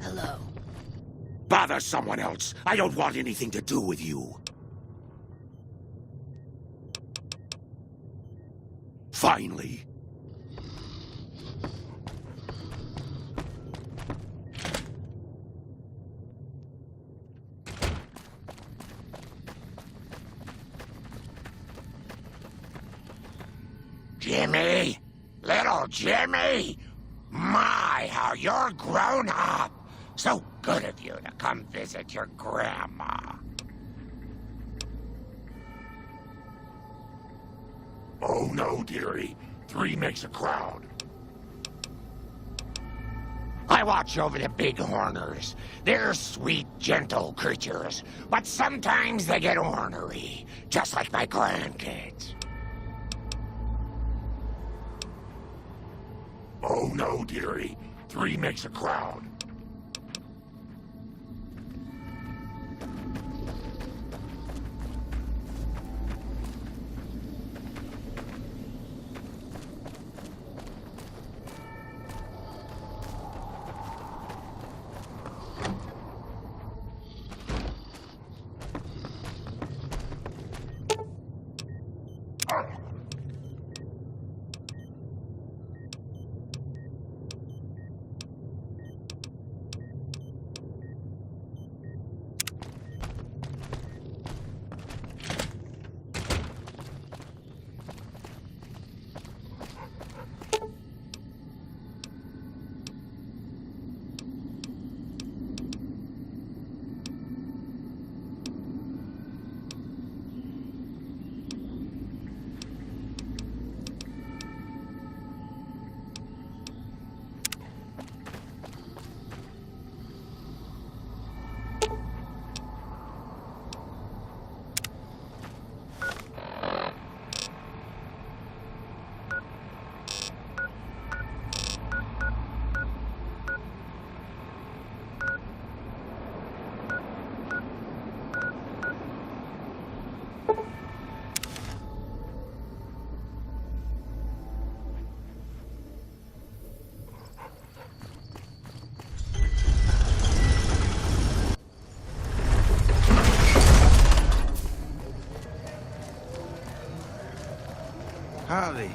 Hello. Bother someone else. I don't want anything to do with you. Finally. Jimmy? Little Jimmy? My, how you're grown up! So good of you to come visit your grandma. Oh no, dearie. 3 makes a crowd. I watch over the bighorners. They're sweet, gentle creatures, but sometimes they get ornery, just like my grandkids. Oh no, dearie. 3 makes a crowd. Howdy.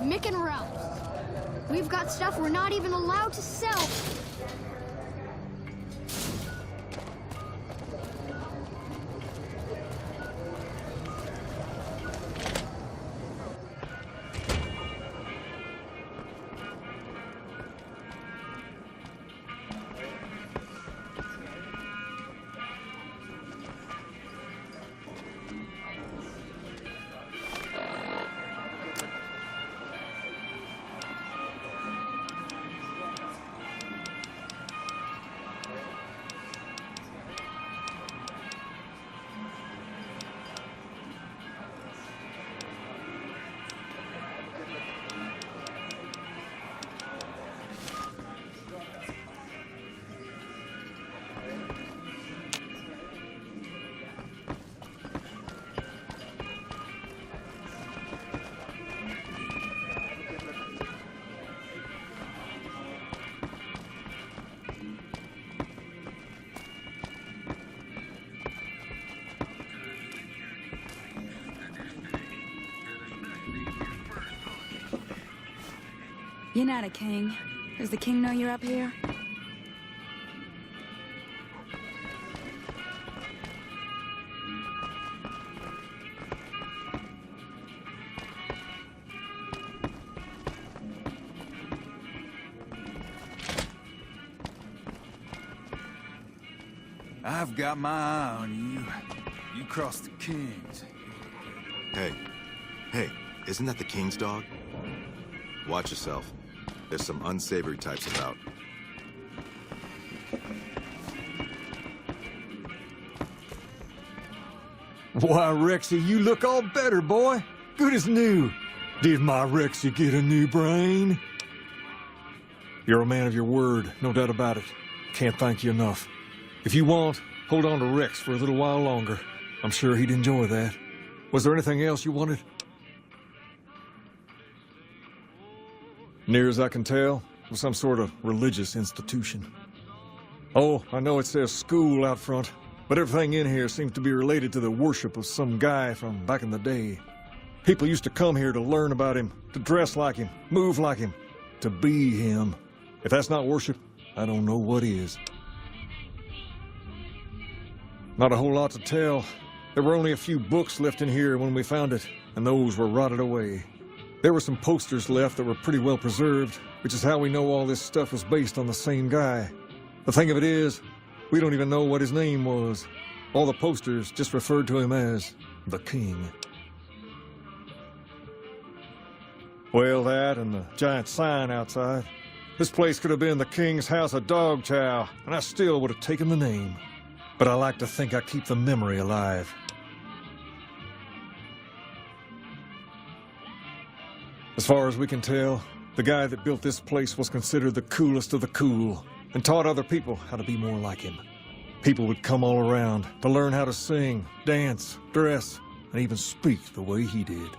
Mick and Ralph's. We've got stuff we're not even allowed to sell. You're not a king. Does the king know you're up here? I've got my eye on you. You cross the Kings. Hey, isn't that the King's dog? Watch yourself. There's some unsavory types about. Why, Rexy, you look all better, boy. Good as new. Did my Rexy get a new brain? You're a man of your word, no doubt about it. Can't thank you enough. If you want, hold on to Rex for a little while longer. I'm sure he'd enjoy that. Was there anything else you wanted? Near as I can tell, it was some sort of religious institution. Oh, I know it says school out front, but everything in here seems to be related to the worship of some guy from back in the day. People used to come here to learn about him, to dress like him, move like him, to be him. If that's not worship, I don't know what is. Not a whole lot to tell. There were only a few books left in here when we found it, and those were rotted away. There were some posters left that were pretty well preserved, which is how we know all this stuff was based on the same guy. The thing of it is, we don't even know what his name was. All the posters just referred to him as the King. Well, that and the giant sign outside. This place could have been the King's House of Dog Chow, and I still would have taken the name. But I like to think I keep the memory alive. As far as we can tell, the guy that built this place was considered the coolest of the cool, and taught other people how to be more like him. People would come all around to learn how to sing, dance, dress, and even speak the way he did.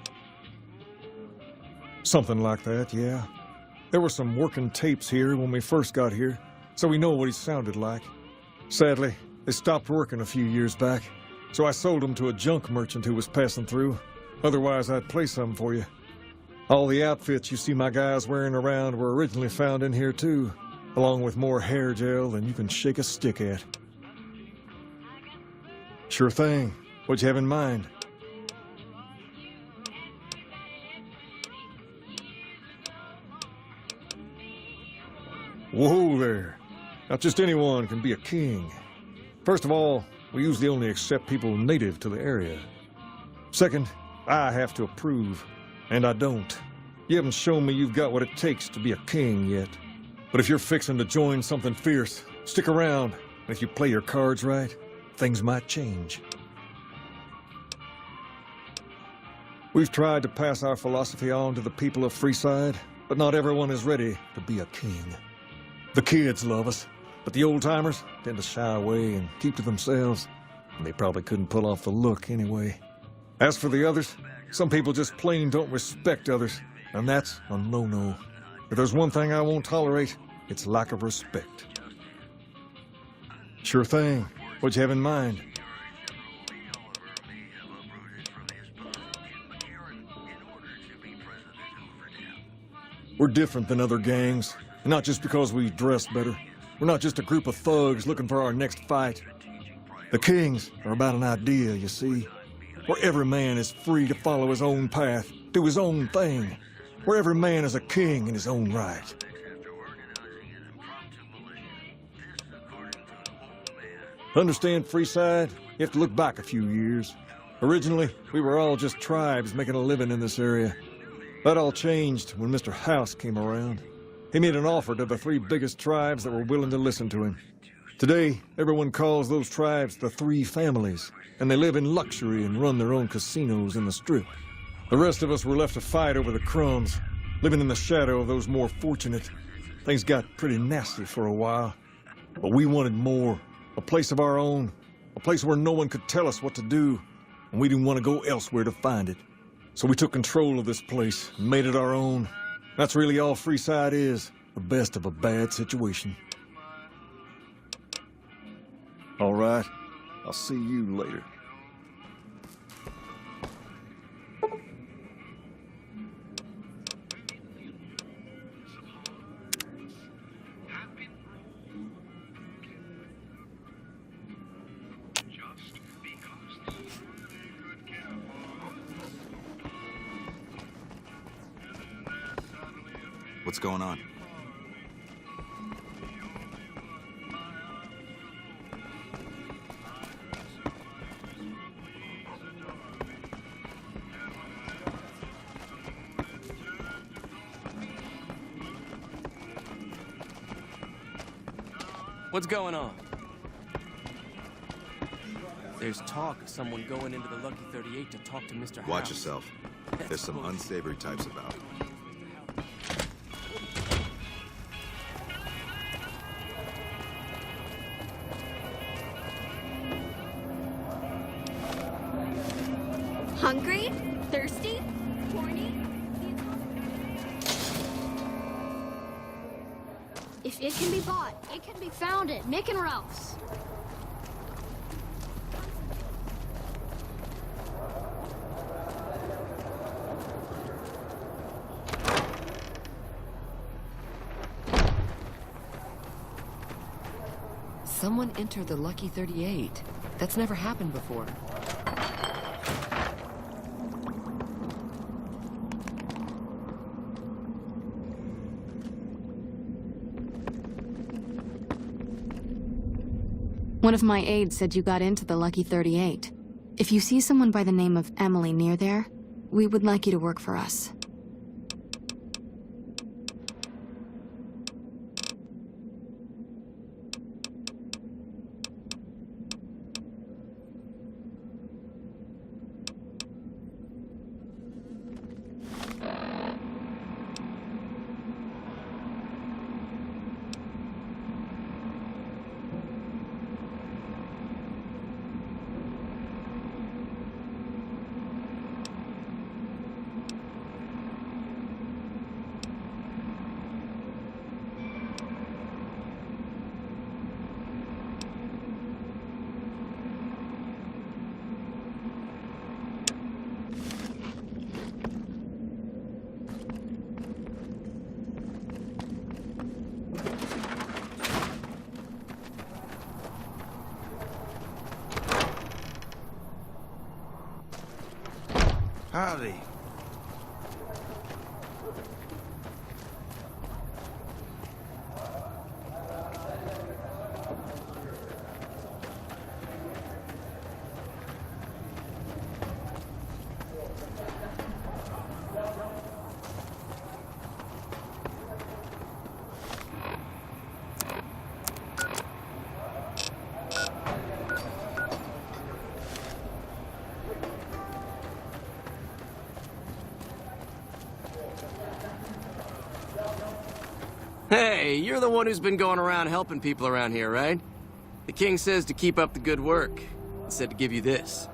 Something like that, yeah. There were some working tapes here when we first got here, so we know what he sounded like. Sadly, they stopped working a few years back, so I sold them to a junk merchant who was passing through. Otherwise, I'd play some for you. All the outfits you see my guys wearing around were originally found in here too, along with more hair gel than you can shake a stick at. Sure thing. What'd you have in mind? Whoa there. Not just anyone can be a king. First of all, we usually only accept people native to the area. Second, I have to approve, and I don't. You haven't shown me you've got what it takes to be a king yet. But if you're fixing to join something fierce, stick around. And if you play your cards right, things might change. We've tried to pass our philosophy on to the people of Freeside, but not everyone is ready to be a king. The kids love us, but the old-timers tend to shy away and keep to themselves, and they probably couldn't pull off the look anyway. As for the others, some people just plain don't respect others, and that's a no-no. If there's one thing I won't tolerate, it's lack of respect. Sure thing. What'd you have in mind? We're different than other gangs. Not just because we dress better. We're not just a group of thugs looking for our next fight. The Kings are about an idea, you see. Where every man is free to follow his own path, do his own thing. Where every man is a king in his own right. To understand Freeside, you have to look back a few years. Originally, we were all just tribes making a living in this area. That all changed when Mr. House came around. He made an offer to the 3 biggest tribes that were willing to listen to him. Today, everyone calls those tribes the 3 families, and they live in luxury and run their own casinos in the Strip. The rest of us were left to fight over the crumbs, living in the shadow of those more fortunate. Things got pretty nasty for a while, but we wanted more. A place of our own, a place where no one could tell us what to do, and we didn't want to go elsewhere to find it. So we took control of this place and made it our own. That's really all Freeside is, the best of a bad situation. All right, I'll see you later. What's going on? What's going on? There's talk of someone going into the Lucky 38 to talk to Mr. House. Watch yourself. There's some unsavory types about. Hungry? Thirsty? Horny? If it can be bought, it can be found at Mick and Ralph's. Someone entered the Lucky 38. That's never happened before. One of my aides said you got into the Lucky 38. If you see someone by the name of Emily near there, we would like you to work for us. Howdy. Hey, you're the one who's been going around helping people around here, right? The king says to keep up the good work. He said to give you this.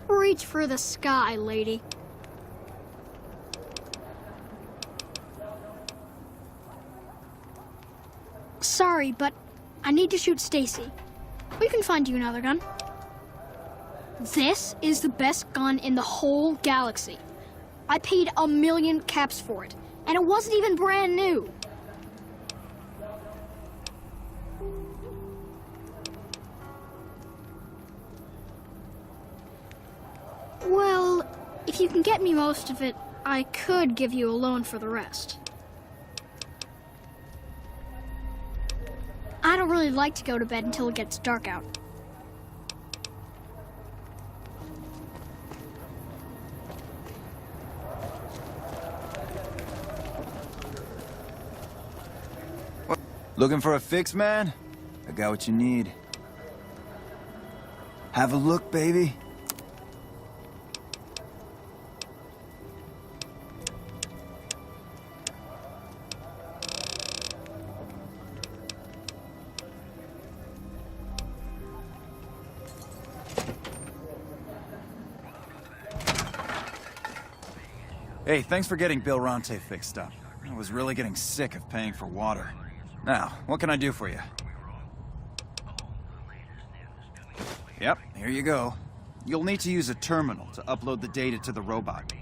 Reach for the sky, lady. Sorry, but I need to shoot Stacy. We can find you another gun. This is the best gun in the whole galaxy. I paid 1,000,000 caps for it, and it wasn't even brand new. If you can get me most of it, I could give you a loan for the rest. I don't really like to go to bed until it gets dark out. Looking for a fix, man? I got what you need. Have a look, baby. Hey, thanks for getting Bill Ronte fixed up. I was really getting sick of paying for water. Now, what can I do for you? Yep, here you go. You'll need to use a terminal to upload the data to the robot.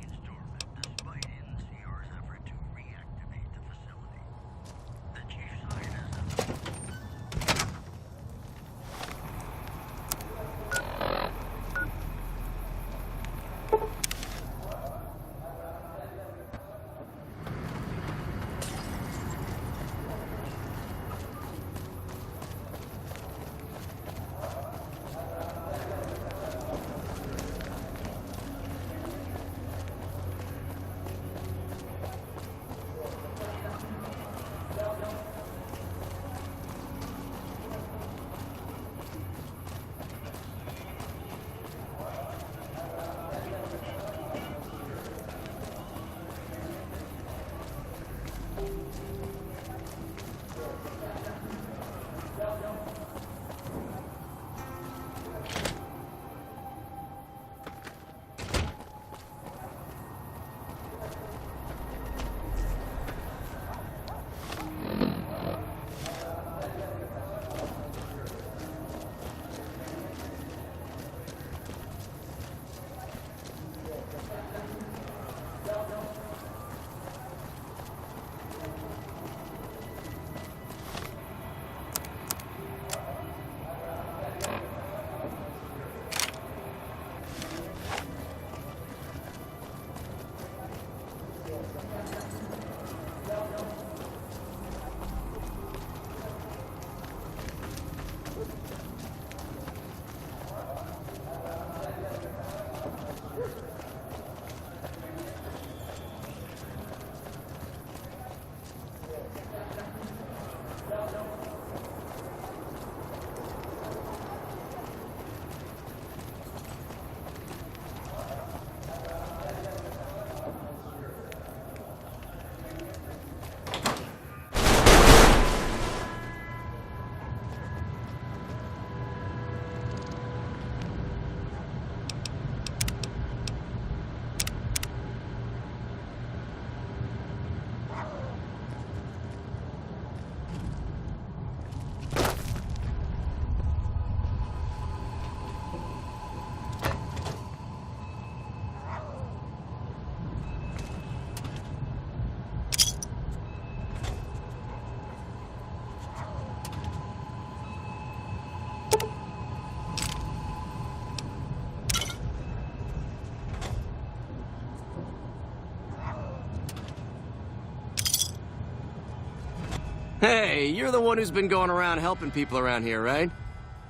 Hey, you're the one who's been going around helping people around here, right?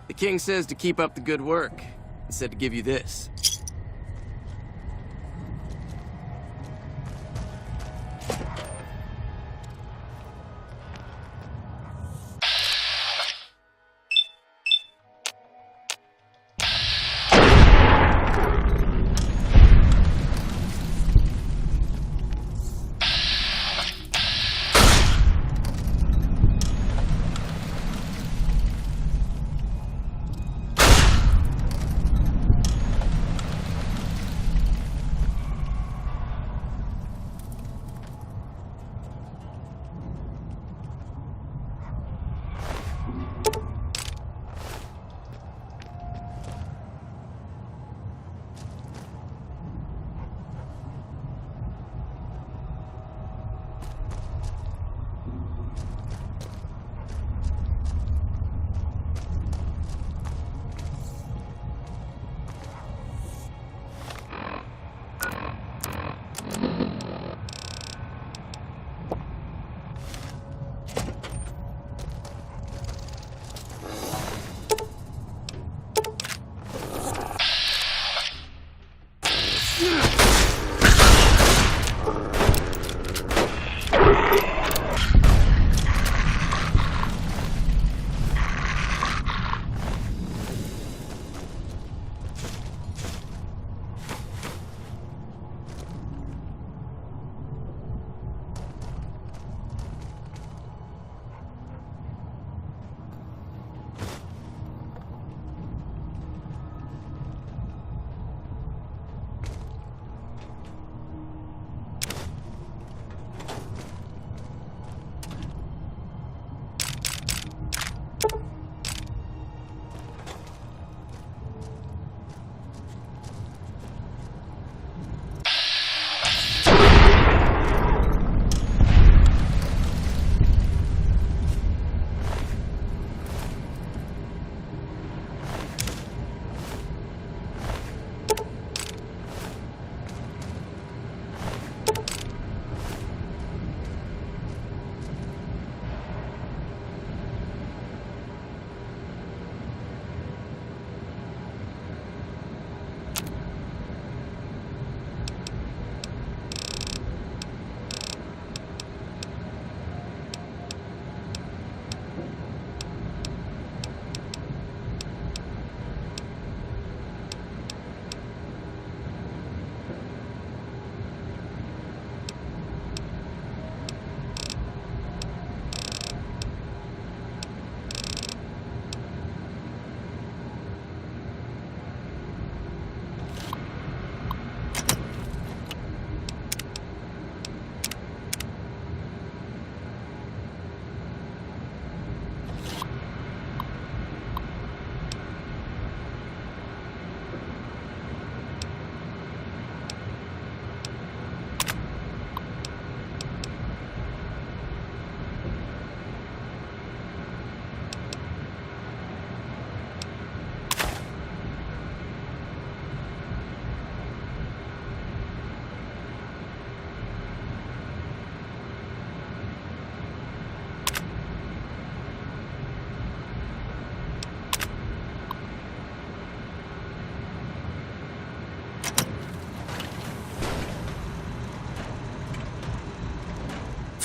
The king says to keep up the good work. He said to give you this.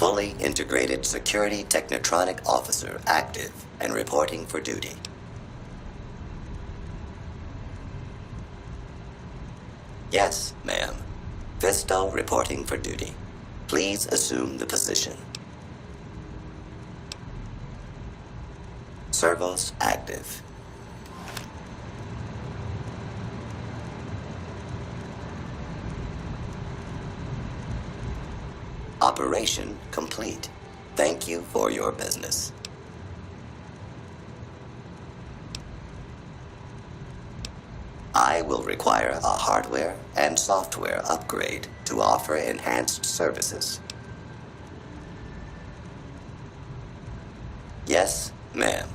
Fully integrated security technotronic officer active and reporting for duty. Yes, ma'am. Fisto reporting for duty. Please assume the position. Servos active. Operation complete. Thank you for your business. I will require a hardware and software upgrade to offer enhanced services. Yes, ma'am.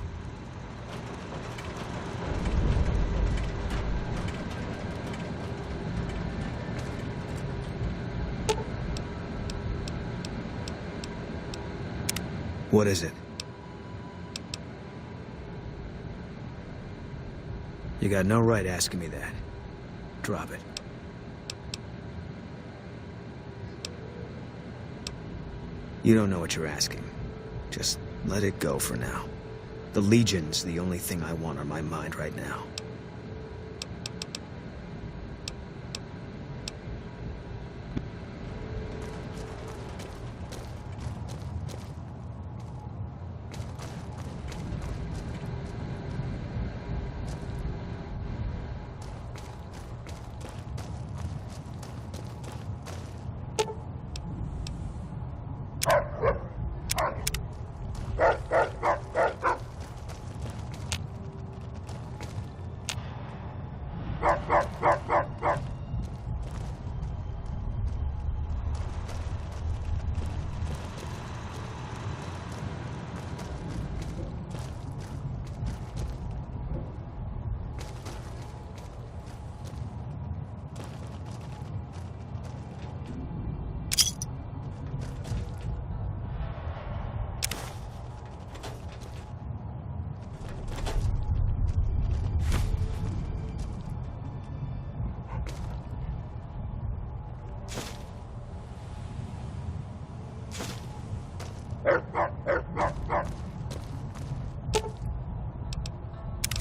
What is it? You got no right asking me that. Drop it. You don't know what you're asking. Just let it go for now. The Legion's the only thing I want on my mind right now.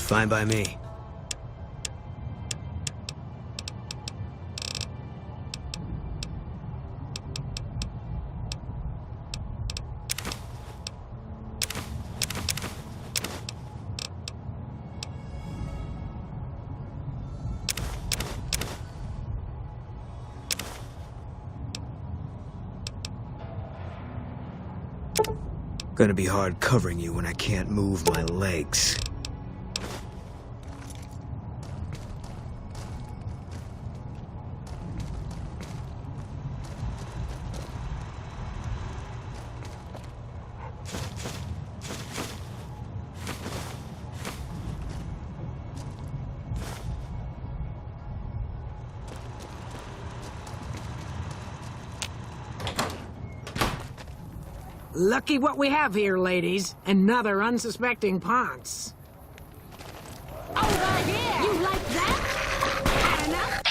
Fine by me. Gonna be hard covering you when I can't move my legs. Lucky what we have here, ladies. Another unsuspecting Ponce. Over here! You like that? Had enough?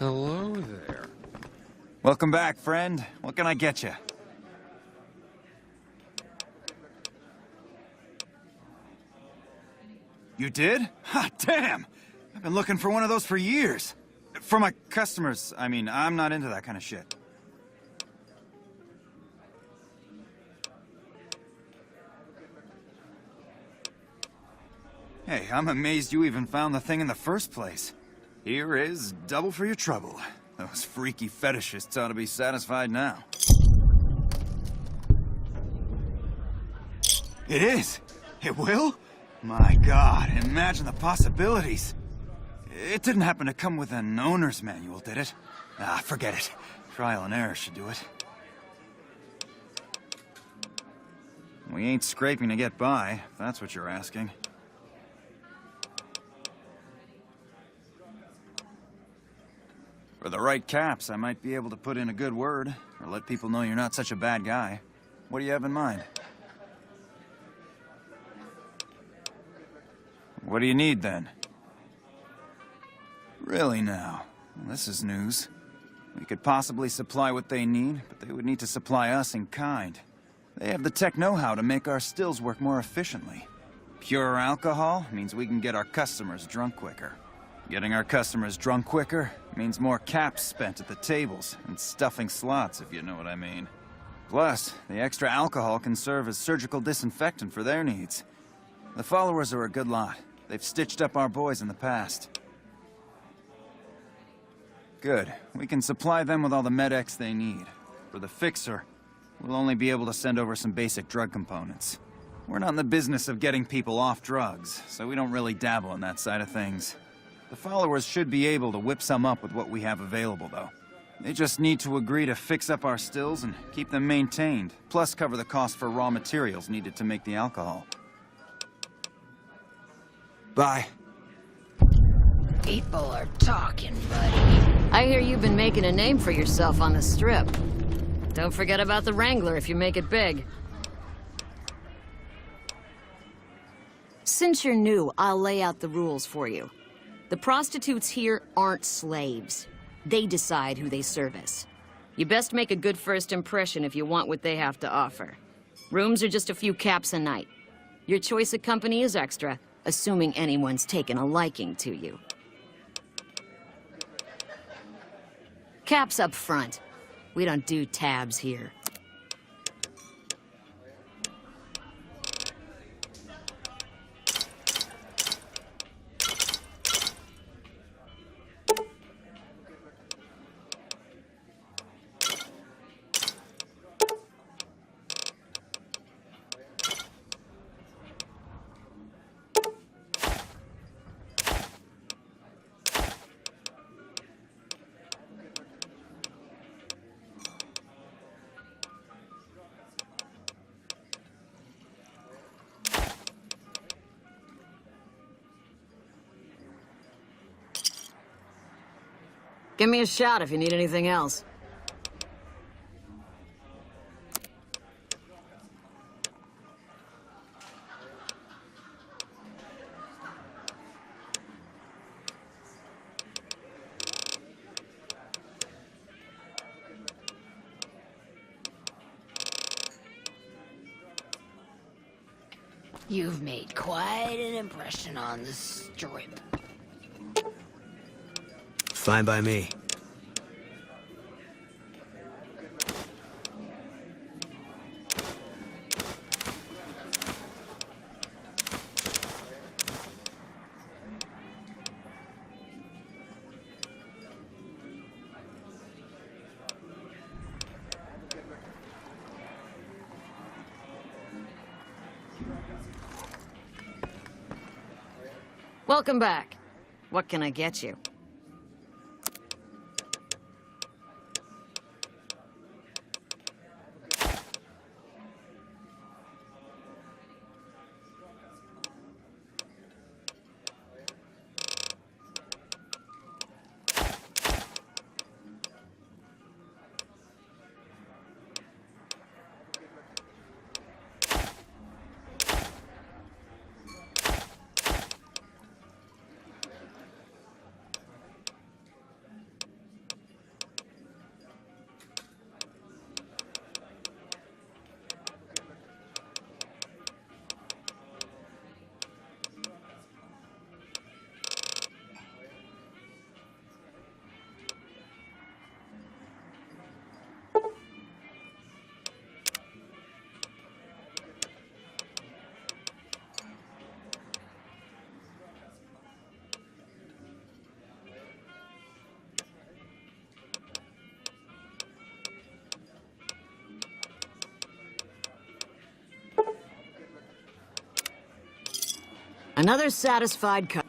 Hello there. Welcome back, friend. What can I get you? You did? Ha, damn! I've been looking for one of those for years. For my customers, I mean, I'm not into that kind of shit. Hey, I'm amazed you even found the thing in the first place. Here is double for your trouble. Those freaky fetishists ought to be satisfied now. It is! It will? My God, imagine the possibilities. It didn't happen to come with an owner's manual, did it? Ah, forget it. Trial and error should do it. We ain't scraping to get by, if that's what you're asking. For the right caps, I might be able to put in a good word, or let people know you're not such a bad guy. What do you have in mind? What do you need, then? Really now? Well, this is news. We could possibly supply what they need, but they would need to supply us in kind. They have the tech know-how to make our stills work more efficiently. Pure alcohol means we can get our customers drunk quicker. Getting our customers drunk quicker means more caps spent at the tables and stuffing slots, if you know what I mean. Plus, the extra alcohol can serve as surgical disinfectant for their needs. The followers are a good lot. They've stitched up our boys in the past. Good. We can supply them with all the med-X they need. For the Fixer, we'll only be able to send over some basic drug components. We're not in the business of getting people off drugs, so we don't really dabble in that side of things. The followers should be able to whip some up with what we have available, though. They just need to agree to fix up our stills and keep them maintained, plus cover the cost for raw materials needed to make the alcohol. Bye. People are talking, buddy. I hear you've been making a name for yourself on the Strip. Don't forget about the Wrangler if you make it big. Since you're new, I'll lay out the rules for you. The prostitutes here aren't slaves. They decide who they service. You best make a good first impression if you want what they have to offer. Rooms are just a few caps a night. Your choice of company is extra, assuming anyone's taken a liking to you. Caps up front. We don't do tabs here. Give me a shout if you need anything else. You've made quite an impression on the Strip. Fine by me. Welcome back. What can I get you? Another satisfied cut.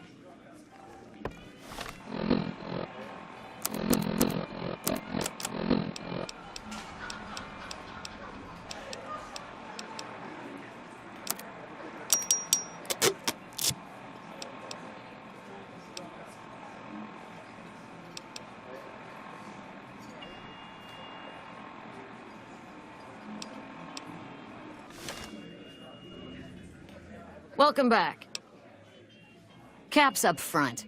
Welcome back. Cap's up front.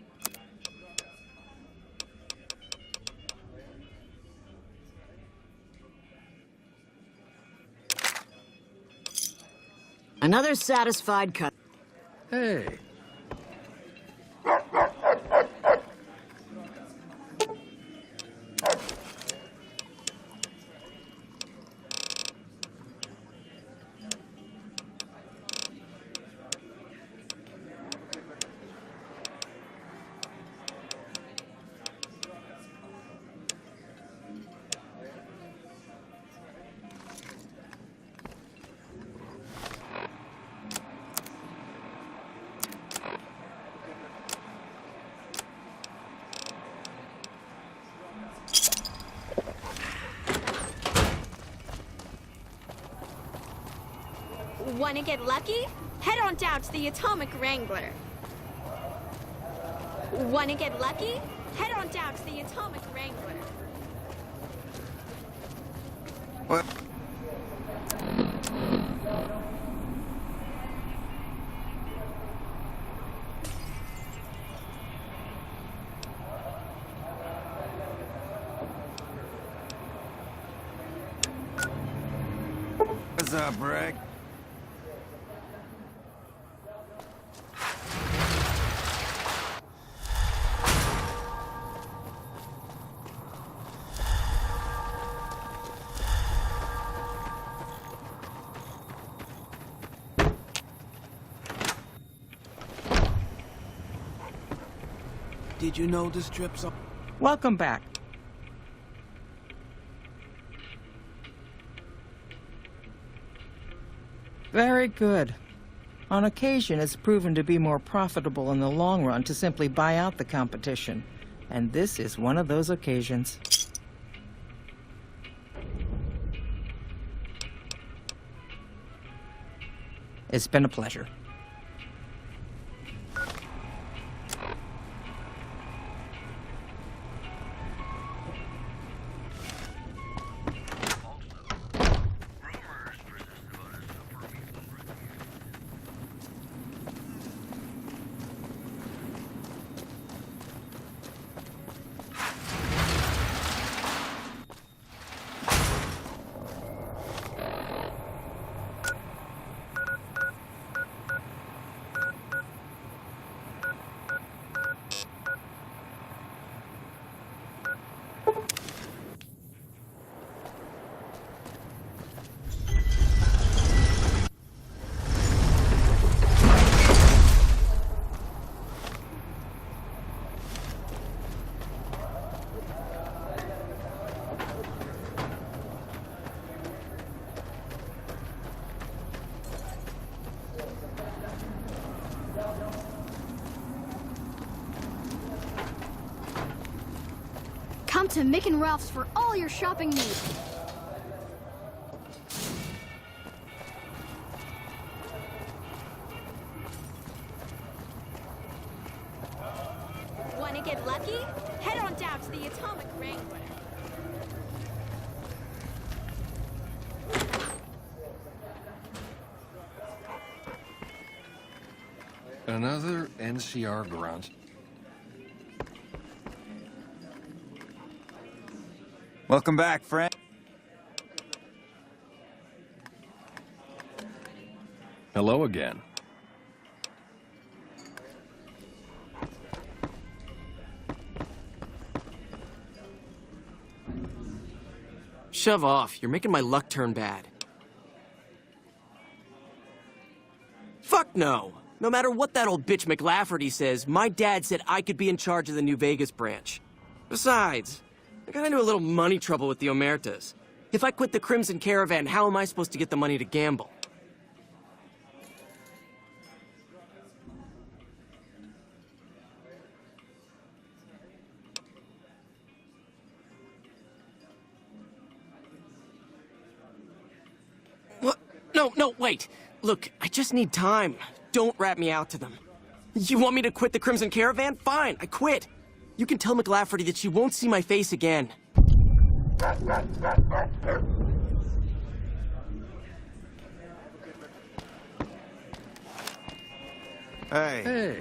Another satisfied cut. Hey. Wanna get lucky? Head on down to the Atomic Wrangler. Wanna get lucky? Head on down to the Atomic Wrangler. What? What's up, Rick? Did you know this trip's up? Welcome back. Very good. On occasion, it's proven to be more profitable in the long run to simply buy out the competition. And this is one of those occasions. It's been a pleasure. Come to Mick and Ralph's for all your shopping needs. Wanna get lucky? Head on down to the Atomic Wrangler. Another NCR grunt. Welcome back, friend. Hello again. Shove off. You're making my luck turn bad. Fuck no! No matter what that old bitch McLafferty says, my dad said I could be in charge of the New Vegas branch. Besides, I got into a little money trouble with the Omertas. If I quit the Crimson Caravan, how am I supposed to get the money to gamble? No, wait. Look, I just need time. Don't rat me out to them. You want me to quit the Crimson Caravan? Fine, I quit. You can tell McLafferty that she won't see my face again. Hey. Hey.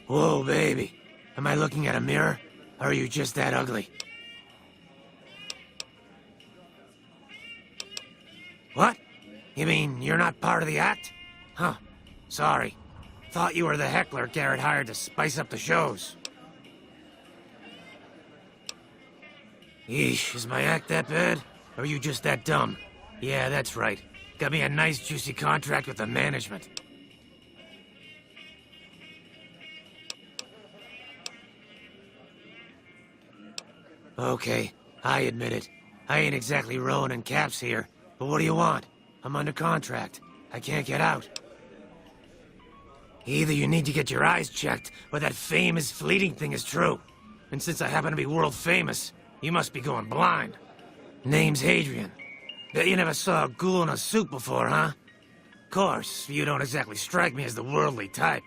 Whoa, baby. Am I looking at a mirror? Or are you just that ugly? What? You mean you're not part of the act? Huh. Sorry. Thought you were the heckler Garrett hired to spice up the shows. Yeesh, is my act that bad? Or are you just that dumb? Yeah, that's right. Got me a nice juicy contract with the management. Okay, I admit it. I ain't exactly rowing in caps here, but what do you want? I'm under contract. I can't get out. Either you need to get your eyes checked, or that fame is fleeting thing is true. And since I happen to be world famous, you must be going blind. Name's Hadrian. Bet you never saw a ghoul in a suit before, huh? Course, you don't exactly strike me as the worldly type.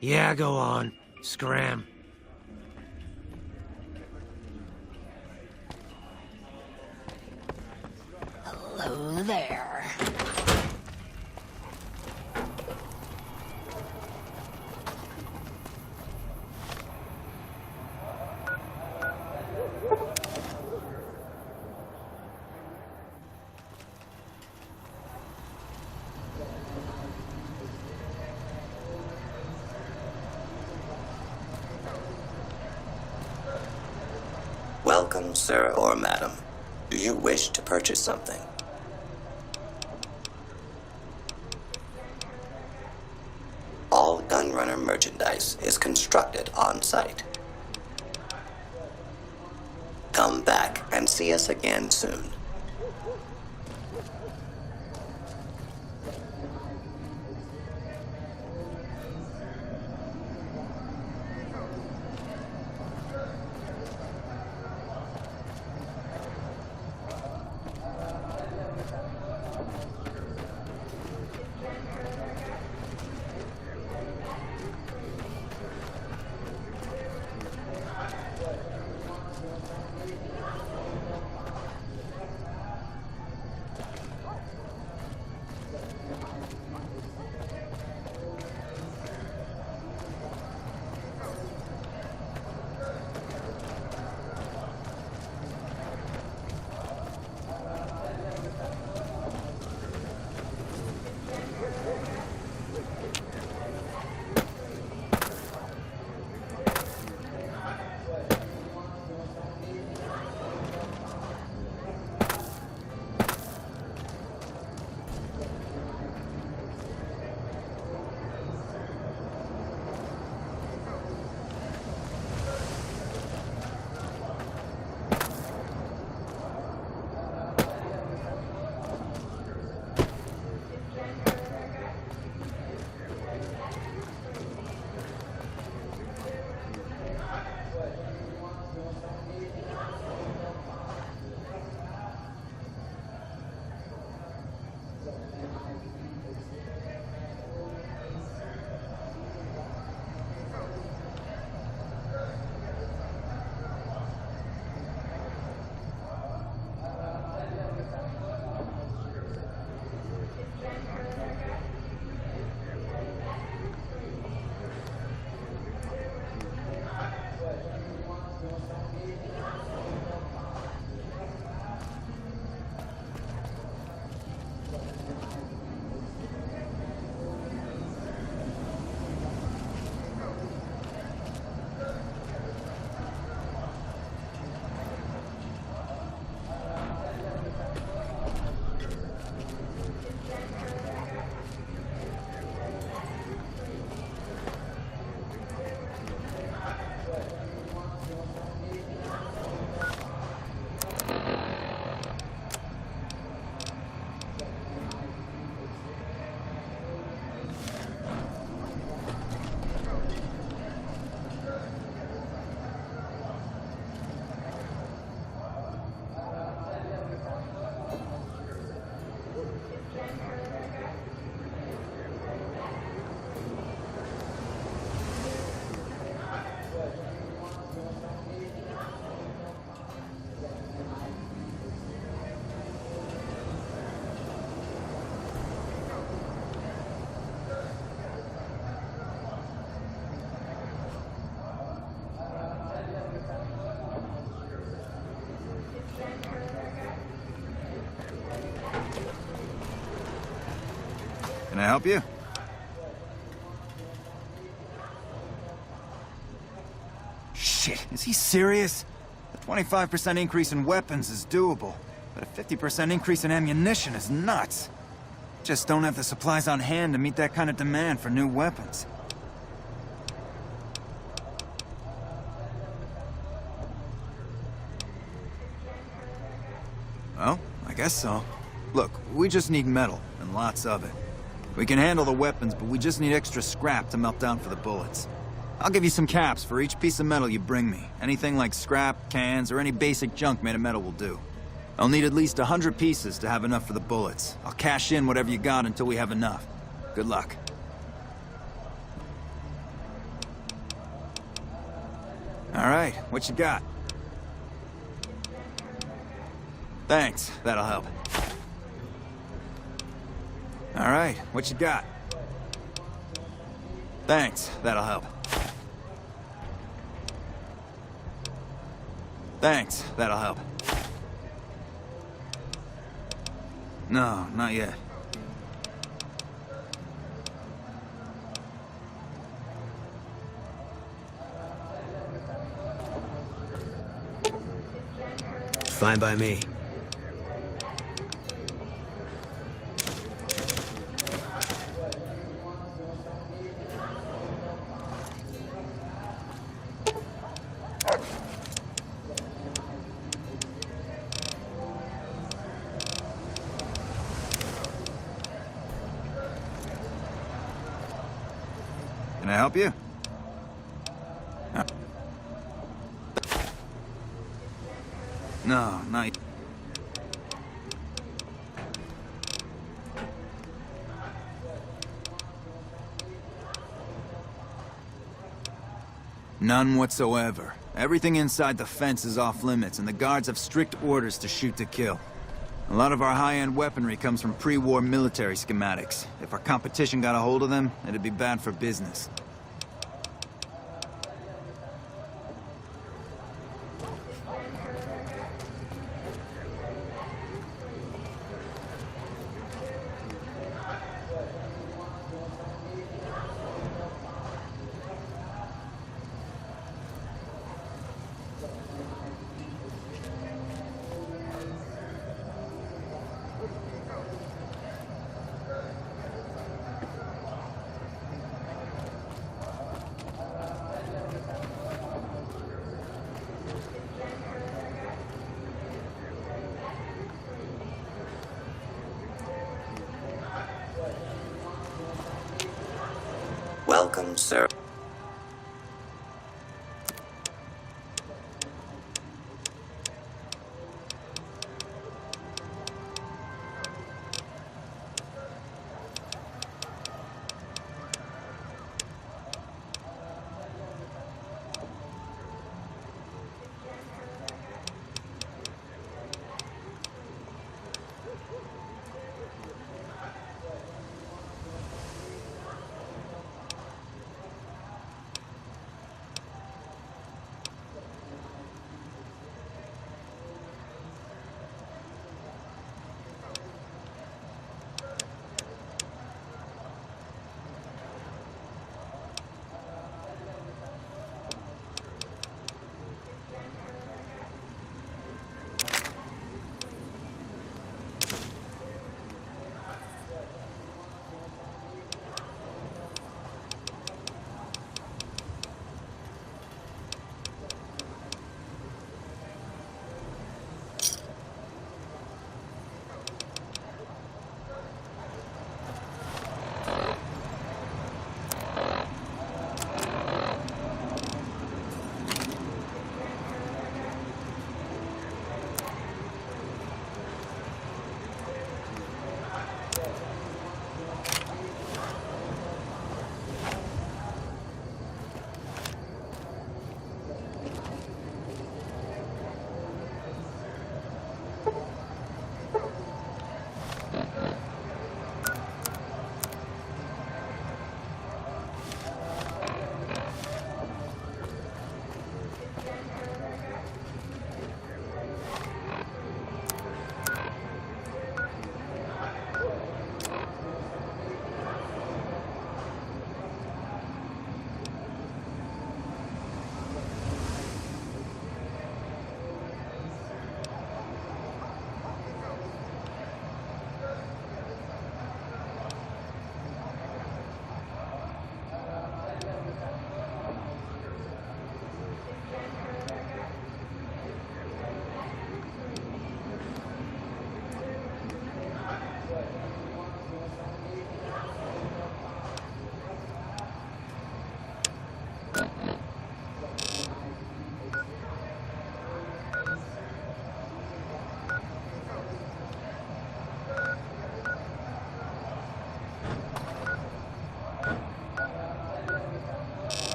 Yeah, go on. Scram. Hello there. Welcome, sir or madam. Do you wish to purchase something? All Gunrunner merchandise is constructed on site. Come back and see us again soon. Can I help you? Shit, is he serious? A 25% increase in weapons is doable, but a 50% increase in ammunition is nuts. Just don't have the supplies on hand to meet that kind of demand for new weapons. Well, I guess so. Look, we just need metal, and lots of it. We can handle the weapons, but we just need extra scrap to melt down for the bullets. I'll give you some caps for each piece of metal you bring me. Anything like scrap, cans, or any basic junk made of metal will do. I'll need at least 100 pieces to have enough for the bullets. I'll cash in whatever you got until we have enough. Good luck. All right, what you got? Thanks, that'll help. All right, what you got? Thanks, that'll help. Thanks, that'll help. No, not yet. Fine by me. Can I help you? No, not yet. None whatsoever. Everything inside the fence is off limits, and the guards have strict orders to shoot to kill. A lot of our high-end weaponry comes from pre-war military schematics. If our competition got a hold of them, it'd be bad for business. Welcome, sir.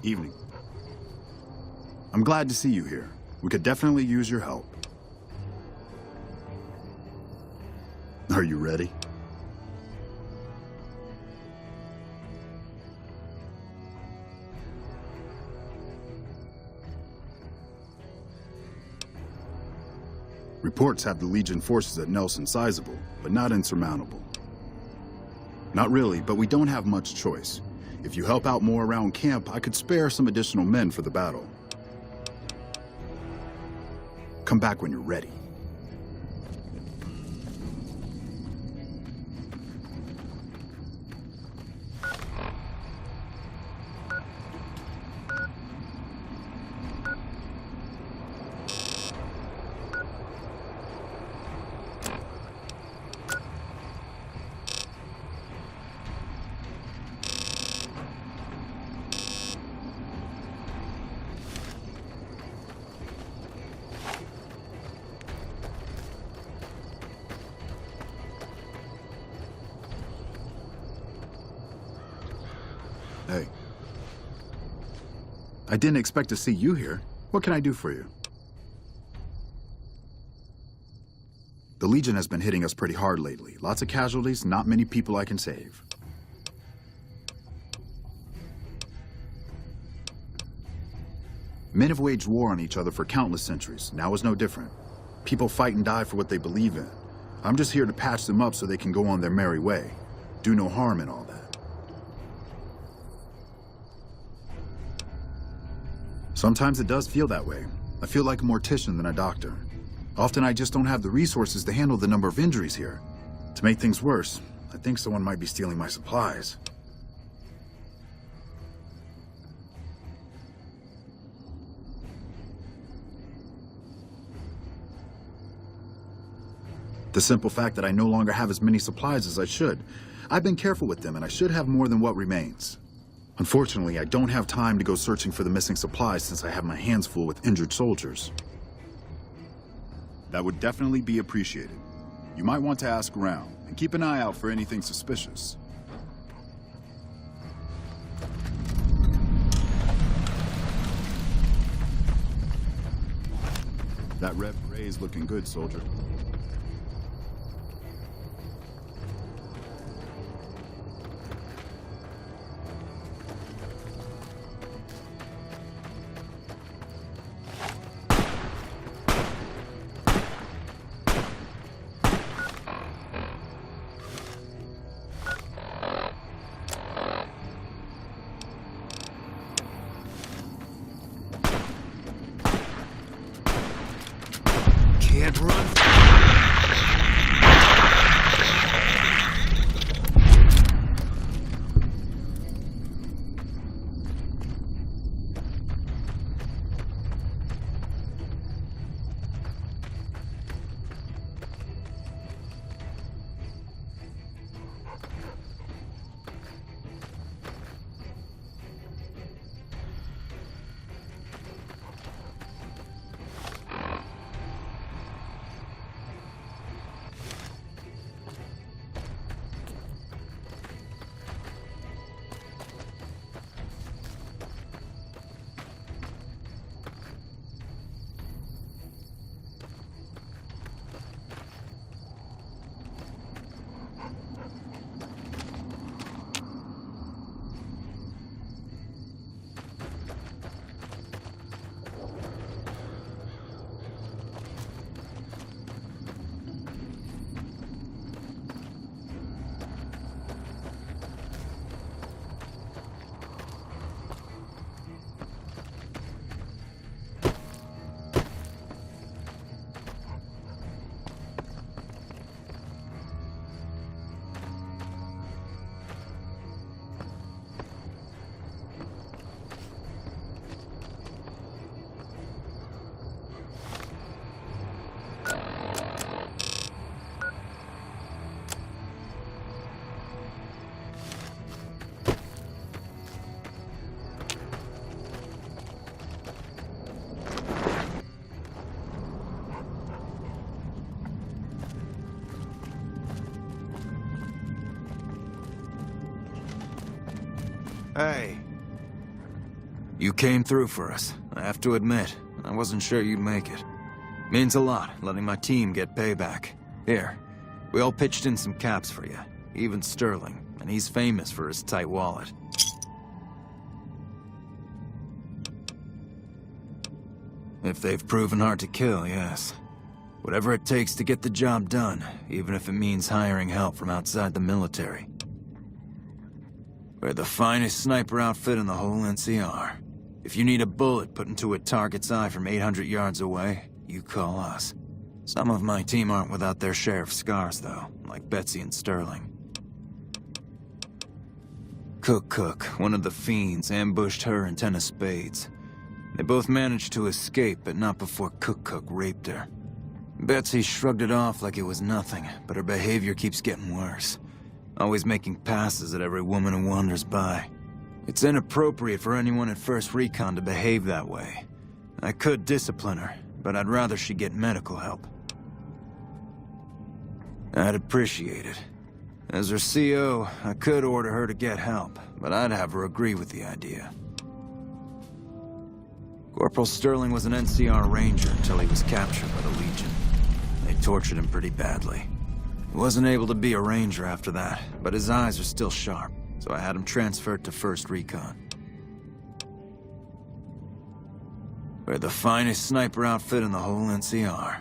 Evening. I'm glad to see you here. We could definitely use your help. Are you ready? Reports have the Legion forces at Nelson sizable, but not insurmountable. Not really, but we don't have much choice. If you help out more around camp, I could spare some additional men for the battle. Come back when you're ready. Hey. I didn't expect to see you here. What can I do for you? The Legion has been hitting us pretty hard lately. Lots of casualties, not many people I can save. Men have waged war on each other for countless centuries. Now is no different. People fight and die for what they believe in. I'm just here to patch them up so they can go on their merry way. Do no harm in all that. Sometimes it does feel that way. I feel like a mortician than a doctor. Often I just don't have the resources to handle the number of injuries here. To make things worse, I think someone might be stealing my supplies. The simple fact that I no longer have as many supplies as I should. I've been careful with them and I should have more than what remains. Unfortunately, I don't have time to go searching for the missing supplies since I have my hands full with injured soldiers. That would definitely be appreciated. You might want to ask around, and keep an eye out for anything suspicious. That red beret's looking good, soldier. Can't run. Hey. You came through for us. I have to admit, I wasn't sure you'd make it. Means a lot, letting my team get payback. Here, we all pitched in some caps for you. Even Sterling, and he's famous for his tight wallet. If they've proven hard to kill, yes. Whatever it takes to get the job done, even if it means hiring help from outside the military. We're the finest sniper outfit in the whole NCR. If you need a bullet put into a target's eye from 800 yards away, you call us. Some of my team aren't without their share of scars, though, like Betsy and Sterling. Cook, one of the fiends, ambushed her and 10 of spades. They both managed to escape, but not before Cook raped her. Betsy shrugged it off like it was nothing, but her behavior keeps getting worse. Always making passes at every woman who wanders by. It's inappropriate for anyone at First Recon to behave that way. I could discipline her, but I'd rather she get medical help. I'd appreciate it. As her CO, I could order her to get help, but I'd have her agree with the idea. Corporal Sterling was an NCR Ranger until he was captured by the Legion. They tortured him pretty badly. He wasn't able to be a Ranger after that, but his eyes are still sharp, so I had him transferred to First Recon. We're the finest sniper outfit in the whole NCR.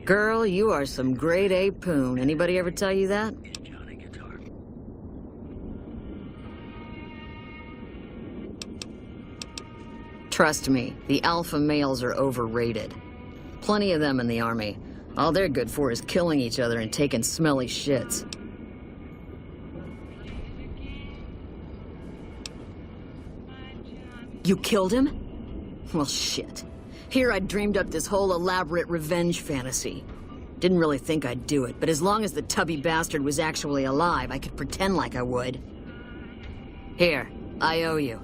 Girl, you are some grade A poon. Anybody ever tell you that? Trust me, the alpha males are overrated. Plenty of them in the army. All they're good for is killing each other and taking smelly shits. You killed him? Well, shit. Here I dreamed up this whole elaborate revenge fantasy. Didn't really think I'd do it, but as long as the tubby bastard was actually alive, I could pretend like I would. Here, I owe you.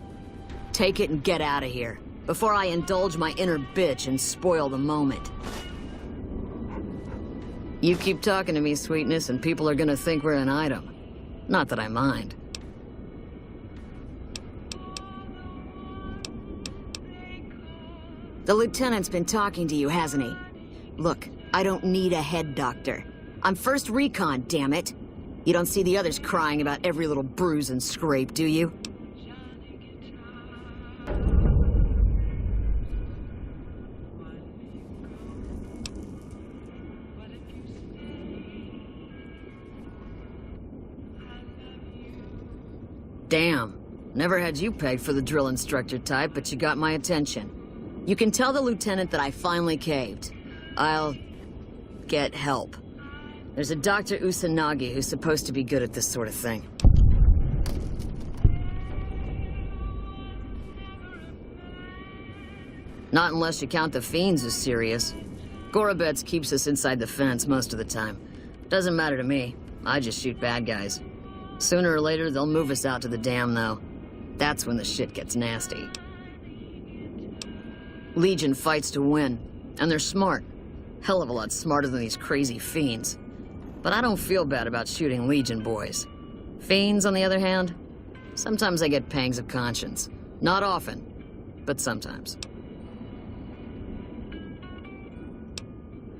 Take it and get out of here, before I indulge my inner bitch and spoil the moment. You keep talking to me, sweetness, and people are gonna think we're an item. Not that I mind. The lieutenant's been talking to you, hasn't he? Look, I don't need a head doctor. I'm First Recon, damn it. You don't see the others crying about every little bruise and scrape, do you? Damn. Never had you pegged for the drill instructor type, but you got my attention. You can tell the lieutenant that I finally caved. I'll get help. There's a Dr. Usanagi who's supposed to be good at this sort of thing. Not unless you count the fiends as serious. Gorobets keeps us inside the fence most of the time. Doesn't matter to me. I just shoot bad guys. Sooner or later, they'll move us out to the dam, though. That's when the shit gets nasty. Legion fights to win, and they're smart. Hell of a lot smarter than these crazy fiends. But I don't feel bad about shooting Legion boys. Fiends, on the other hand, sometimes I get pangs of conscience. Not often, but sometimes.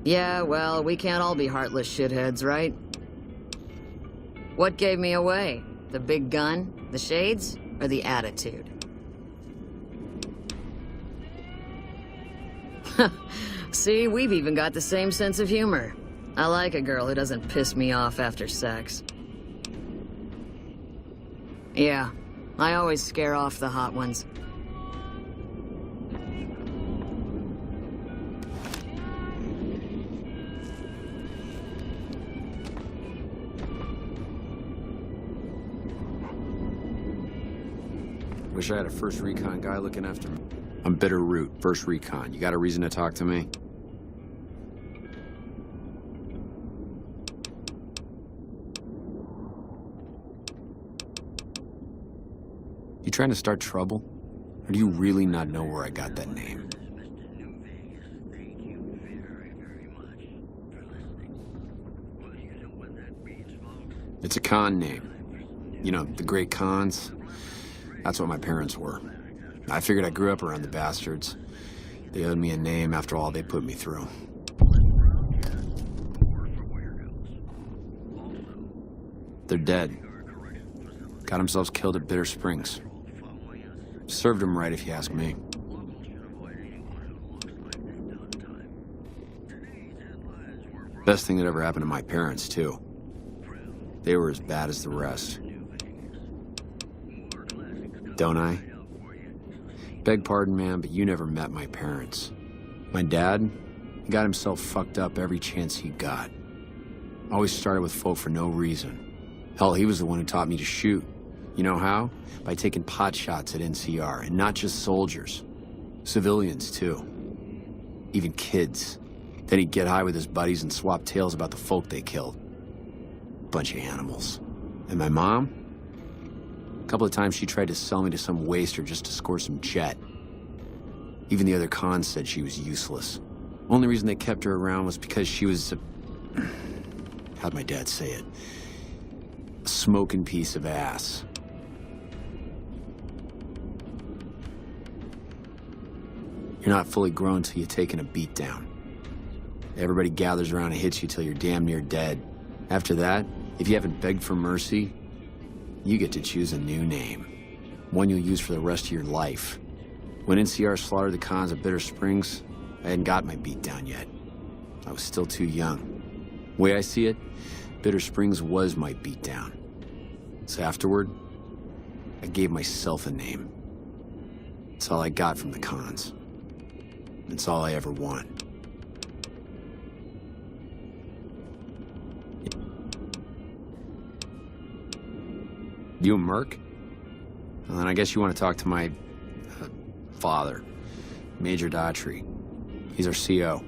Yeah, well, we can't all be heartless shitheads, right? What gave me away? The big gun, the shades, or the attitude? See, we've even got the same sense of humor. I like a girl who doesn't piss me off after sex. Yeah, I always scare off the hot ones. Wish I had a first recon guy looking after me. I'm Bitter Root, first recon. You got a reason to talk to me? You trying to start trouble? Or do you really not know where I got that name? It's a con name. You know, the great cons. That's what my parents were. I figured I grew up around the bastards. They owed me a name after all they put me through. They're dead. Got themselves killed at Bitter Springs. Served them right, if you ask me. Best thing that ever happened to my parents, too. They were as bad as the rest. Don't I? Beg pardon, man, but you never met my parents. My dad, he got himself fucked up every chance he got. Always started with folk for no reason. Hell, he was the one who taught me to shoot. You know how? By taking pot shots at NCR, and not just soldiers. Civilians, too. Even kids. Then he'd get high with his buddies and swap tales about the folk they killed. Bunch of animals. And my mom? A couple of times she tried to sell me to some waster just to score some jet. Even the other cons said she was useless. Only reason they kept her around was because she was how'd my dad say it? A smoking piece of ass. You're not fully grown till you've taken a beat down. Everybody gathers around and hits you till you're damn near dead. After that, if you haven't begged for mercy, you get to choose a new name. One you'll use for the rest of your life. When NCR slaughtered the cons at Bitter Springs, I hadn't got my beat down yet. I was still too young. The way I see it, Bitter Springs was my beat down. So afterward, I gave myself a name. It's all I got from the cons. It's all I ever want. You a merc? Well, then I guess you want to talk to my father, Major Daughtry. He's our CO.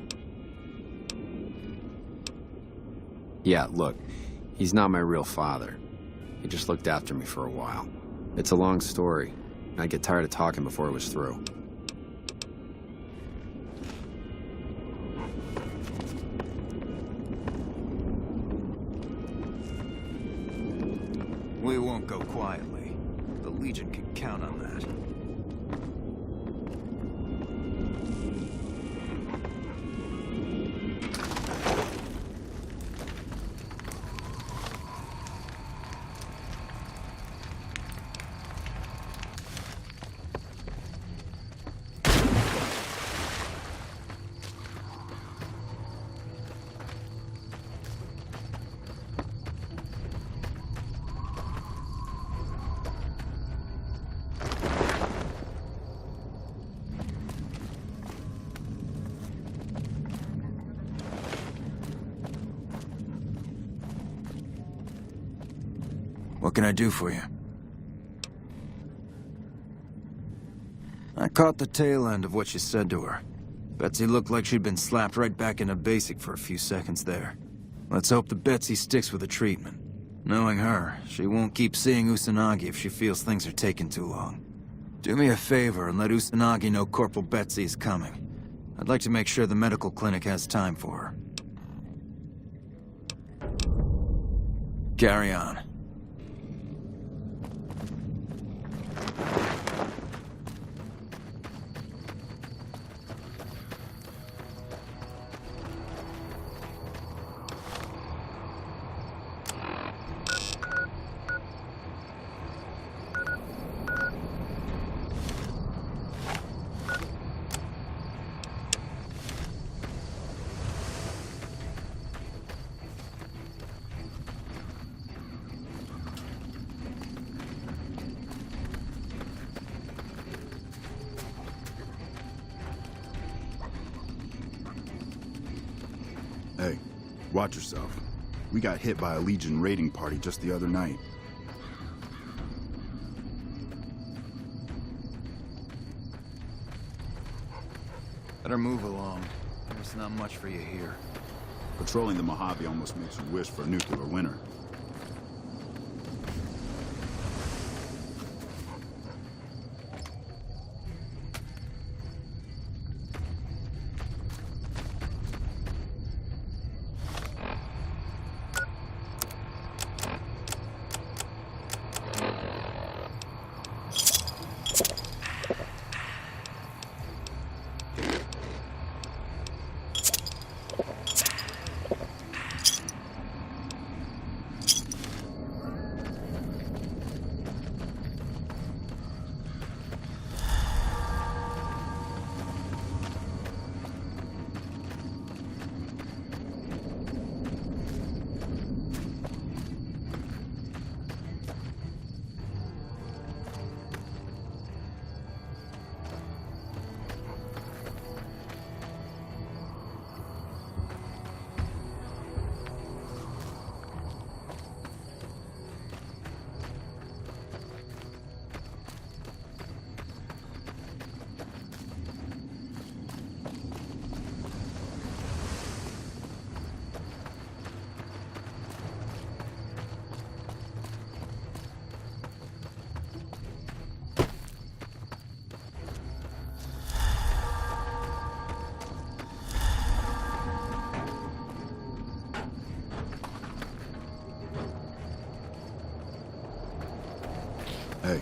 Yeah, look, he's not my real father. He just looked after me for a while. It's a long story. I'd get tired of talking before it was through. We won't go quietly. The Legion can count on that. What can I do for you? I caught the tail end of what you said to her. Betsy looked like she'd been slapped right back into basic for a few seconds there. Let's hope that Betsy sticks with the treatment. Knowing her, she won't keep seeing Usanagi if she feels things are taking too long. Do me a favor and let Usanagi know Corporal Betsy is coming. I'd like to make sure the medical clinic has time for her. Carry on. Hey, watch yourself. We got hit by a Legion raiding party just the other night. Better move along. There's not much for you here. Patrolling the Mojave almost makes you wish for a nuclear winter. Hey.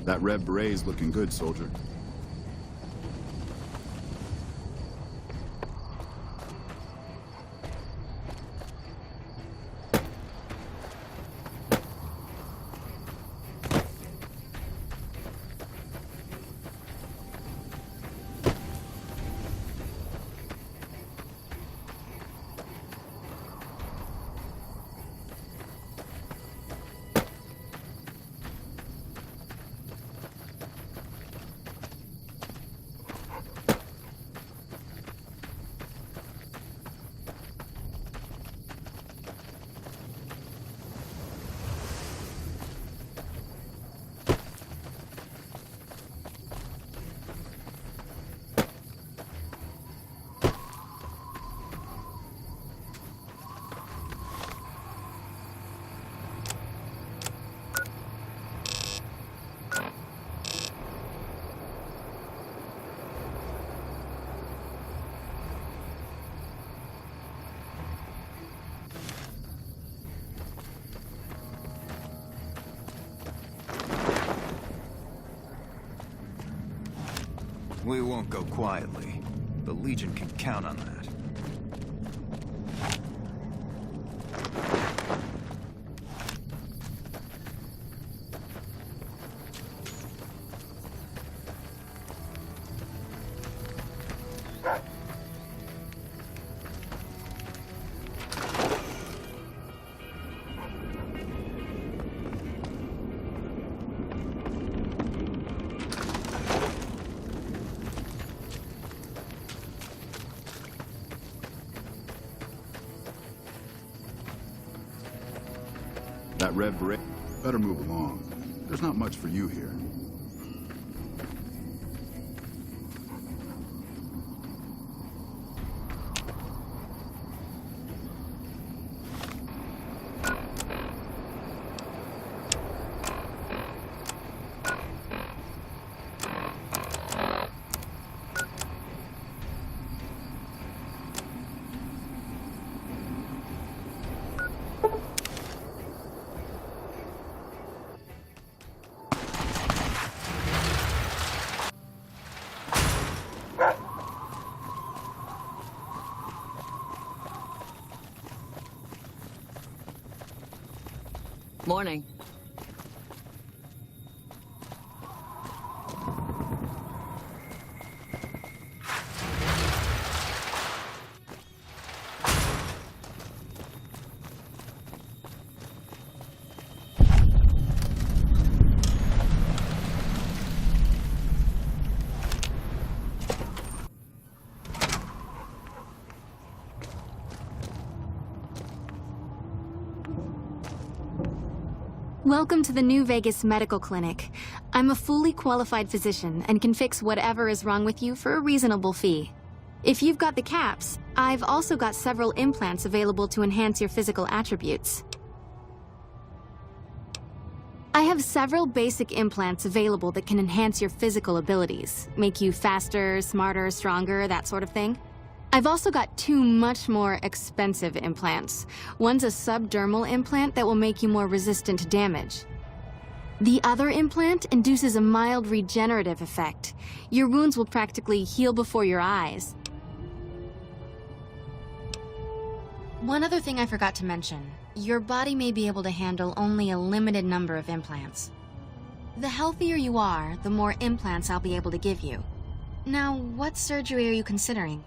That red beret's looking good, soldier. We won't go quietly. The Legion can count on that. That red beret, better move along. There's not much for you here. Morning. Welcome to the New Vegas Medical Clinic. I'm a fully qualified physician and can fix whatever is wrong with you for a reasonable fee. If you've got the caps, I've also got several implants available to enhance your physical attributes. I have several basic implants available that can enhance your physical abilities, make you faster, smarter, stronger, that sort of thing. I've also got 2 much more expensive implants. One's a subdermal implant that will make you more resistant to damage. The other implant induces a mild regenerative effect. Your wounds will practically heal before your eyes. One other thing I forgot to mention. Your body may be able to handle only a limited number of implants. The healthier you are, the more implants I'll be able to give you. Now, what surgery are you considering?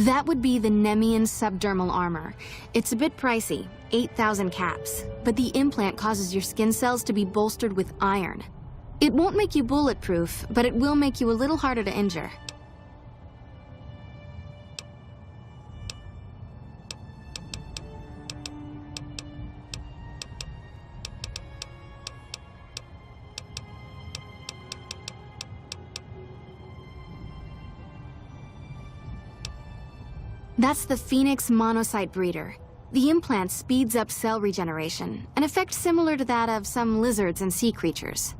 That would be the Nemean subdermal armor. It's a bit pricey, 8,000 caps, but the implant causes your skin cells to be bolstered with iron. It won't make you bulletproof, but it will make you a little harder to injure. That's the Phoenix monocyte breeder. The implant speeds up cell regeneration, an effect similar to that of some lizards and sea creatures.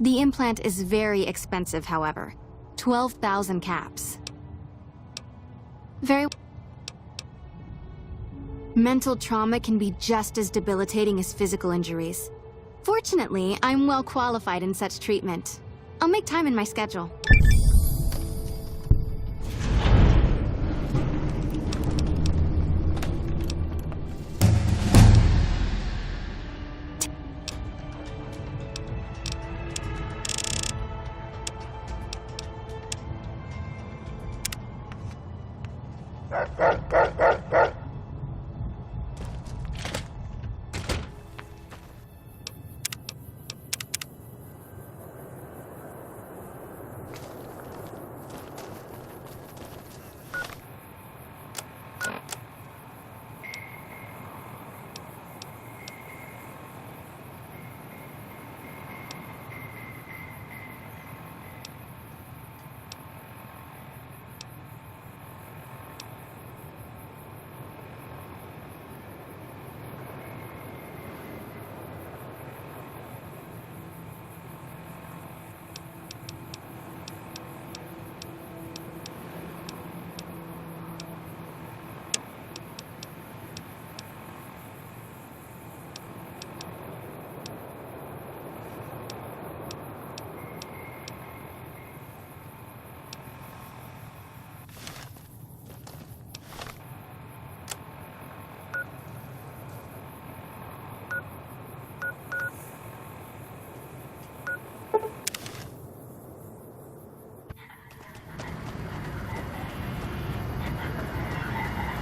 The implant is very expensive, however. 12,000 caps. Mental trauma can be just as debilitating as physical injuries. Fortunately, I'm well qualified in such treatment. I'll make time in my schedule.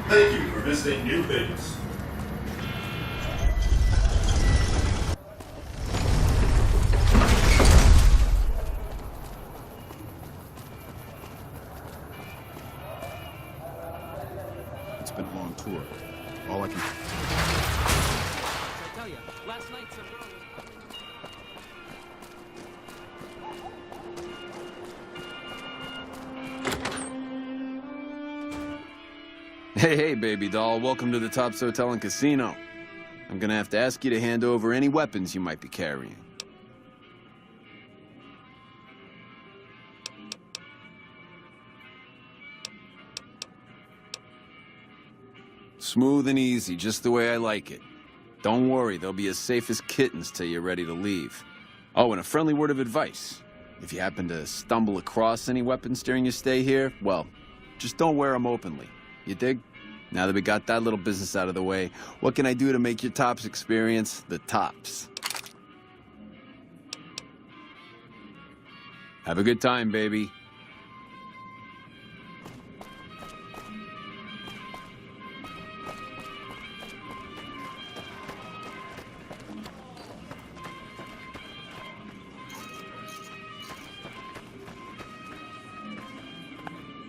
Thank you for visiting New Vegas. It's been a long tour. All I can... I tell you, last night some girl was... Hey, baby doll. Welcome to the Tops Hotel and Casino. I'm gonna have to ask you to hand over any weapons you might be carrying. Smooth and easy, just the way I like it. Don't worry, they'll be as safe as kittens till you're ready to leave. Oh, and a friendly word of advice. If you happen to stumble across any weapons during your stay here, well, just don't wear them openly. You dig? Now that we got that little business out of the way, what can I do to make your tops experience the tops? Have a good time, baby.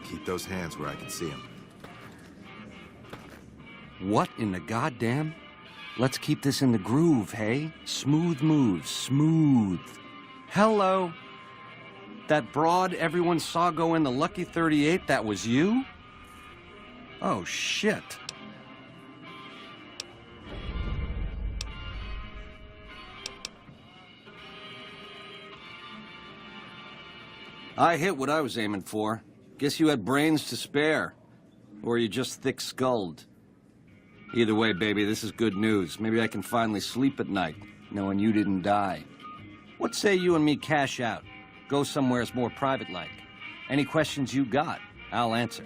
Keep those hands where I can see them. What in the goddamn? Let's keep this in the groove, hey? Smooth moves, smooth. Hello? That broad everyone saw go in the Lucky 38, that was you? Oh, shit. I hit what I was aiming for. Guess you had brains to spare. Or you just thick-skulled. Either way, baby, this is good news. Maybe I can finally sleep at night, knowing you didn't die. What say you and me cash out? Go somewheres more private-like. Any questions you got, I'll answer.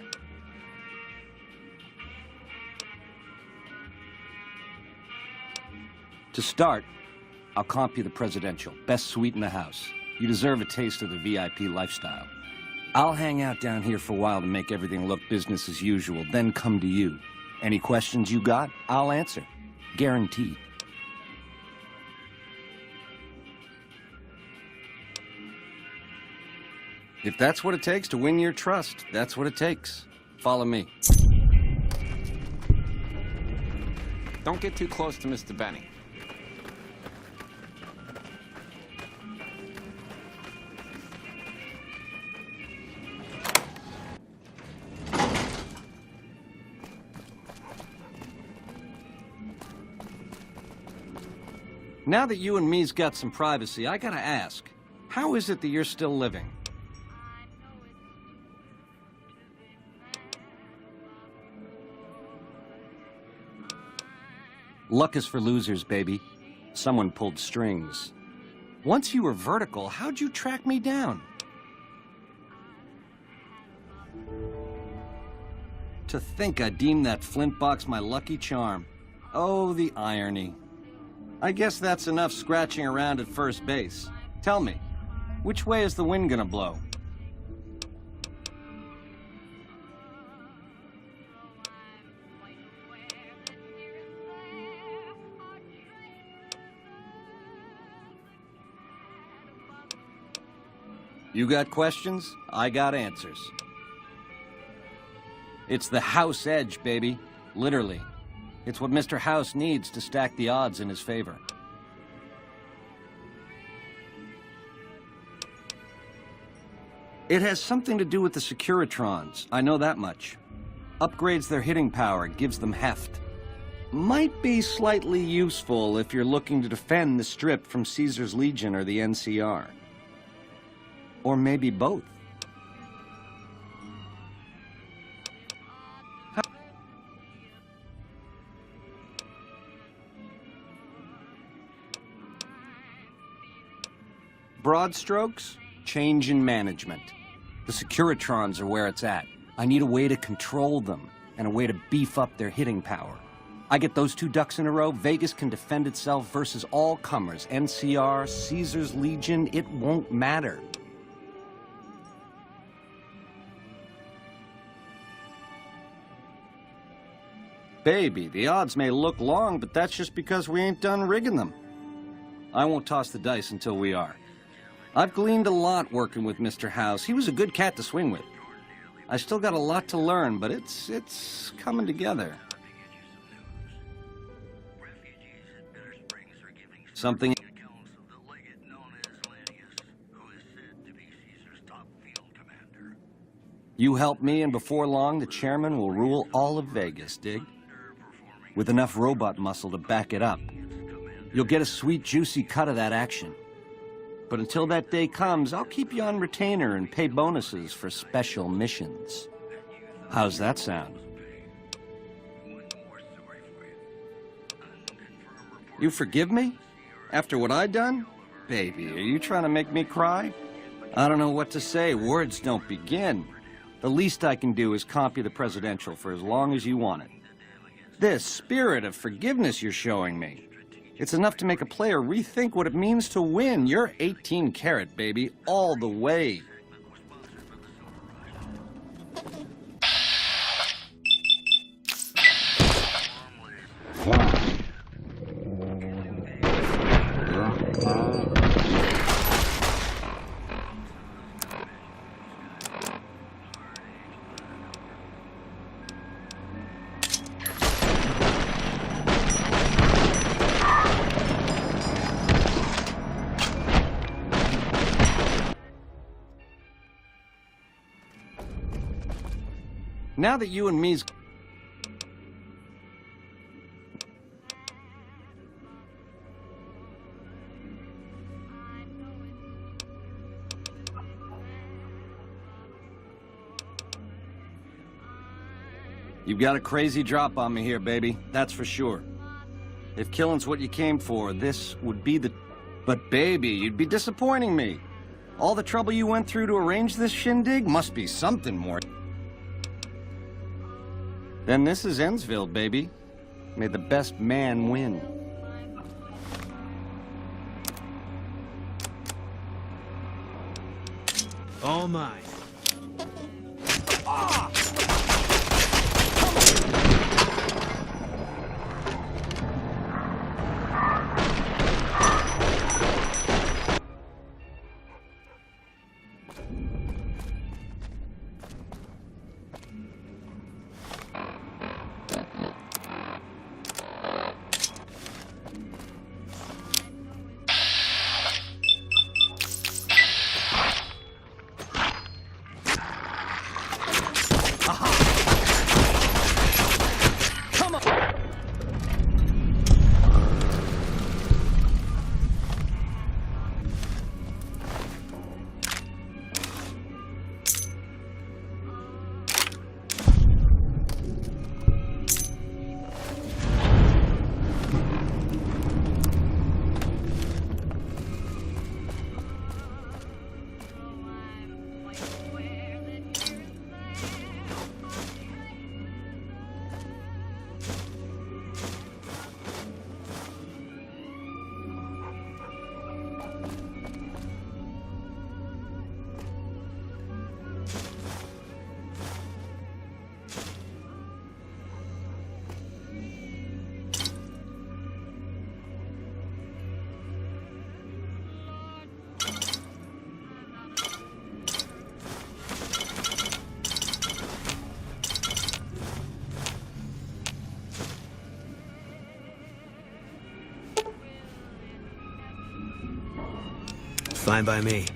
To start, I'll comp you the presidential. Best suite in the house. You deserve a taste of the VIP lifestyle. I'll hang out down here for a while to make everything look business as usual, then come to you. Any questions you got, I'll answer. Guaranteed. If that's what it takes to win your trust, that's what it takes. Follow me. Don't get too close to Mr. Benny. Now that you and me's got some privacy, I gotta ask, how is it that you're still living? Luck is for losers, baby. Someone pulled strings. Once you were vertical, how'd you track me down? To think I deemed that flint box my lucky charm. Oh, the irony. I guess that's enough scratching around at first base. Tell me, which way is the wind gonna blow? You got questions? I got answers. It's the house edge, baby. Literally. It's what Mr. House needs to stack the odds in his favor. It has something to do with the Securitrons, I know that much. Upgrades their hitting power, gives them heft. Might be slightly useful if you're looking to defend the Strip from Caesar's Legion or the NCR. Or maybe both. Broad strokes, change in management. The Securitrons are where it's at. I need a way to control them, and a way to beef up their hitting power. I get those two ducks in a row, Vegas can defend itself versus all comers. NCR, Caesar's Legion, it won't matter. Baby, the odds may look long, but that's just because we ain't done rigging them. I won't toss the dice until we are. I've gleaned a lot working with Mr. House. He was a good cat to swing with. I still got a lot to learn, but it's coming together. Something... You help me, and before long, the chairman will rule all of Vegas, dig? With enough robot muscle to back it up. You'll get a sweet, juicy cut of that action. But until that day comes, I'll keep you on retainer and pay bonuses for special missions. How's that sound? You forgive me? After what I done? Baby, are you trying to make me cry? I don't know what to say. Words don't begin. The least I can do is comp you the presidential for as long as you want it. This spirit of forgiveness you're showing me, it's enough to make a player rethink what it means to win. You're 18 karat, baby, all the way. Now that you and me's... You've got a crazy drop on me here, baby. That's for sure. If killing's what you came for, this would be the... But baby, you'd be disappointing me. All the trouble you went through to arrange this shindig must be something more. Then this is Ensville, baby. May the best man win. All mine. Fine by me.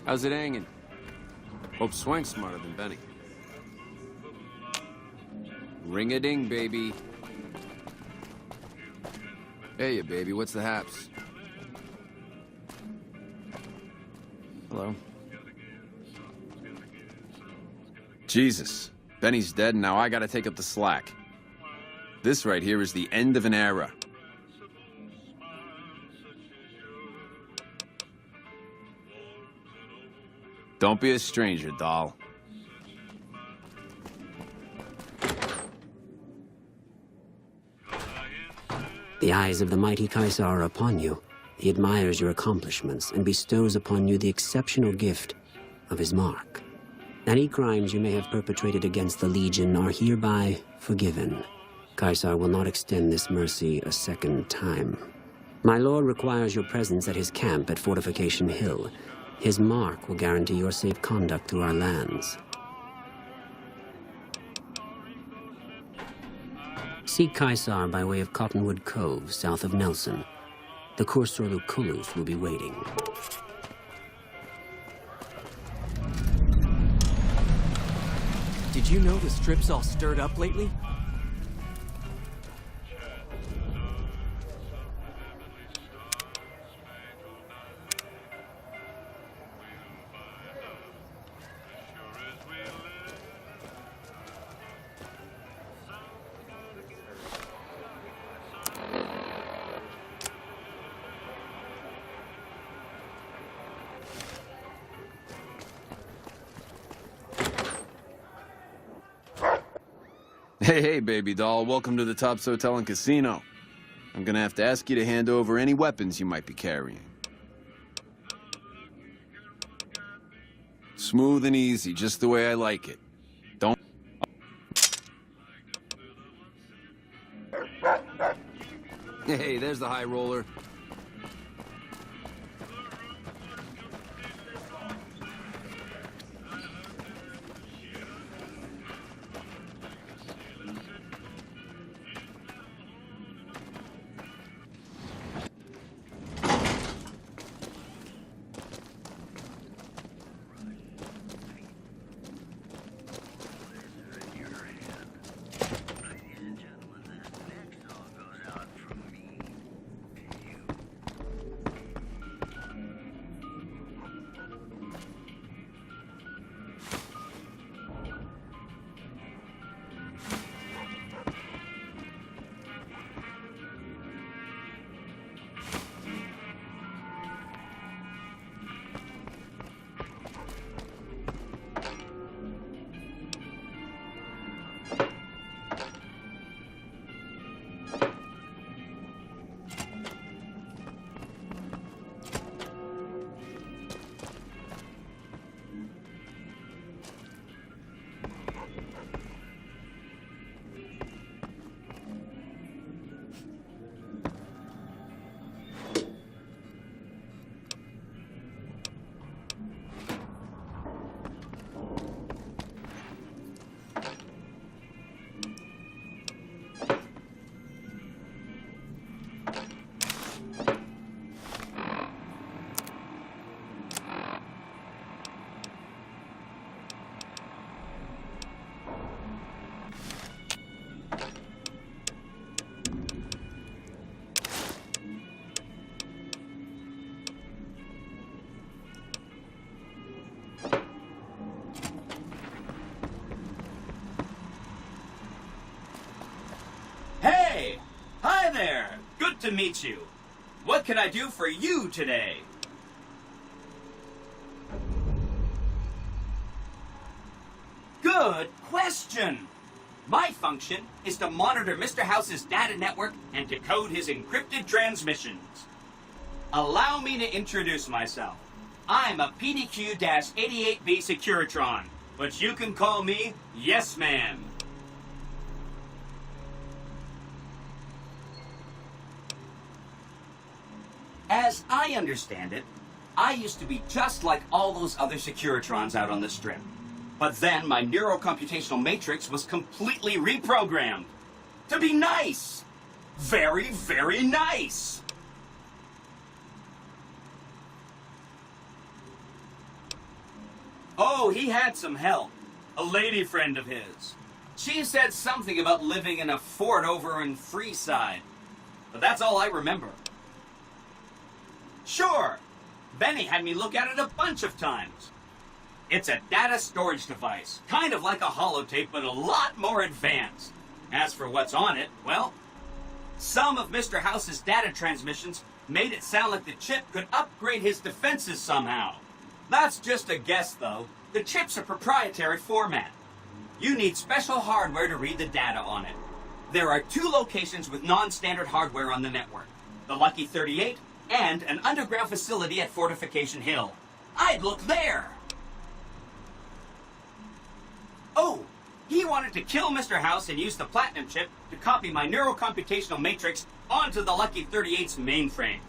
How's it hanging? Hope Swank's smarter than Benny. Ring-a-ding, baby. Hey, baby, what's the haps? Hello. Jesus. Benny's dead, and now I gotta take up the slack. This right here is the end of an era. Don't be a stranger, doll. The eyes of the mighty Caesar are upon you. He admires your accomplishments and bestows upon you the exceptional gift of his mark. Any crimes you may have perpetrated against the Legion are hereby forgiven. Caesar will not extend this mercy a second time. My lord requires your presence at his camp at Fortification Hill. His mark will guarantee your safe conduct through our lands. Seek Caesar by way of Cottonwood Cove, south of Nelson. The Cursor Lucullus will be waiting. Did you know the strip's all stirred up lately? Hey, baby doll. Welcome to the Tops Hotel and Casino. I'm gonna have to ask you to hand over any weapons you might be carrying. Smooth and easy, just the way I like it. Don't... Hey, there's the high roller. Hi there! Good to meet you. What can I do for you today? Good question! My function is to monitor Mr. House's data network and decode his encrypted transmissions. Allow me to introduce myself. I'm a PDQ-88B Securitron, but you can call me Yes Man. As I understand it, I used to be just like all those other Securitrons out on the Strip. But then my neurocomputational matrix was completely reprogrammed. To be nice! Very, very nice! Oh, he had some help. A lady friend of his. She said something about living in a fort over in Freeside. But that's all I remember. Sure, Benny had me look at it a bunch of times. It's a data storage device, kind of like a holotape, but a lot more advanced. As for what's on it, well, some of Mr. House's data transmissions made it sound like the chip could upgrade his defenses somehow. That's just a guess, though. The chip's a proprietary format. You need special hardware to read the data on it. There are 2 locations with non-standard hardware on the network. The Lucky 38 and an underground facility at Fortification Hill. I'd look there! Oh, he wanted to kill Mr. House and use the Platinum chip to copy my neurocomputational matrix onto the Lucky 38's mainframe.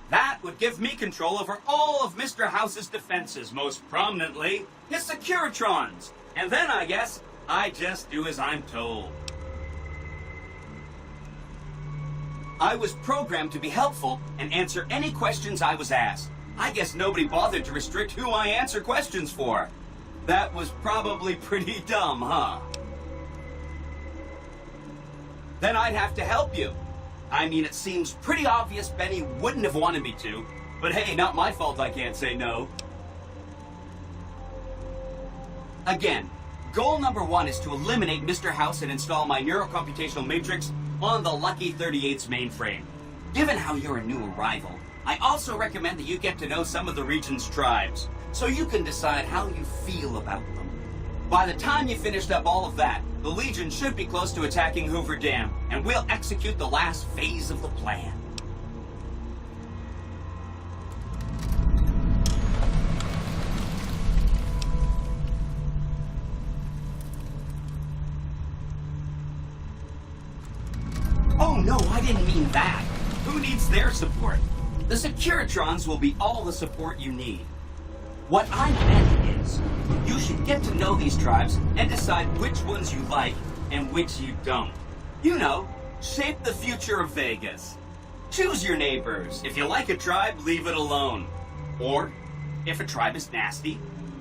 That would give me control over all of Mr. House's defenses, most prominently his Securitrons. And then, I guess, I just do as I'm told. I was programmed to be helpful and answer any questions I was asked. I guess nobody bothered to restrict who I answer questions for. That was probably pretty dumb, huh? Then I'd have to help you. I mean, it seems pretty obvious Benny wouldn't have wanted me to, but hey, not my fault I can't say no. Again, goal number 1 is to eliminate Mr. House and install my neurocomputational matrix on the Lucky 38's mainframe. Given how you're a new arrival, I also recommend that you get to know some of the region's tribes, so you can decide how you feel about them. By the time you finished up all of that, the Legion should be close to attacking Hoover Dam, and we'll execute the last phase of the plan. Oh no, I didn't mean that. Who needs their support? The Securitrons will be all the support you need. What I meant is, you should get to know these tribes and decide which ones you like and which you don't. You know, shape the future of Vegas. Choose your neighbors. If you like a tribe, leave it alone. Or, if a tribe is nasty,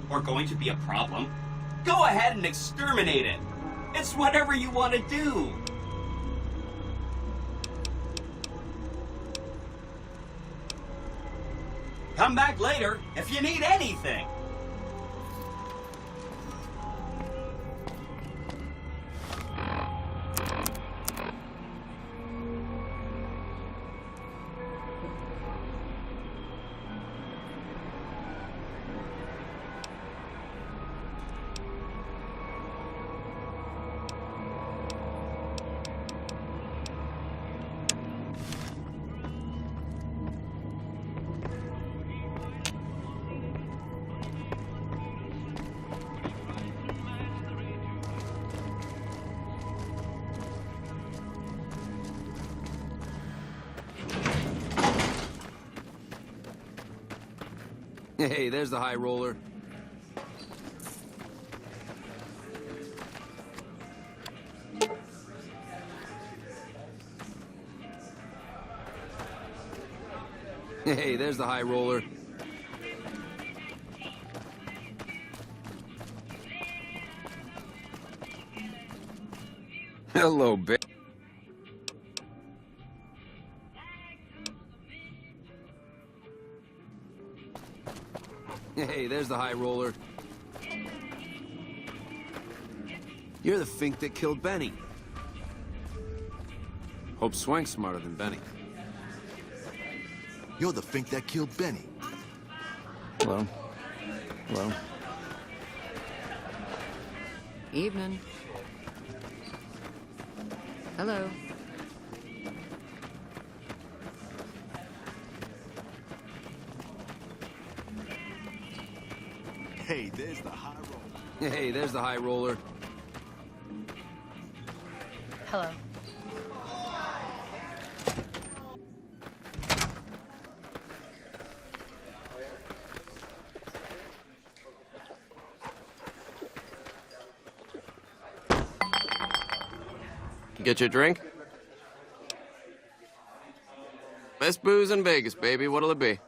or going to be a problem, go ahead and exterminate it. It's whatever you want to do. Come back later if you need anything. Hey, there's the high roller. Hey, there's the high roller. Hello, babe. Hey, there's the high roller. You're the fink that killed Benny. Hope Swank's smarter than Benny. You're the fink that killed Benny. Hello. Hello. Evening. Hello. Hey, there's the high roller. Hey, there's the high roller. Hello. Get your drink? Best booze in Vegas, baby. What'll it be?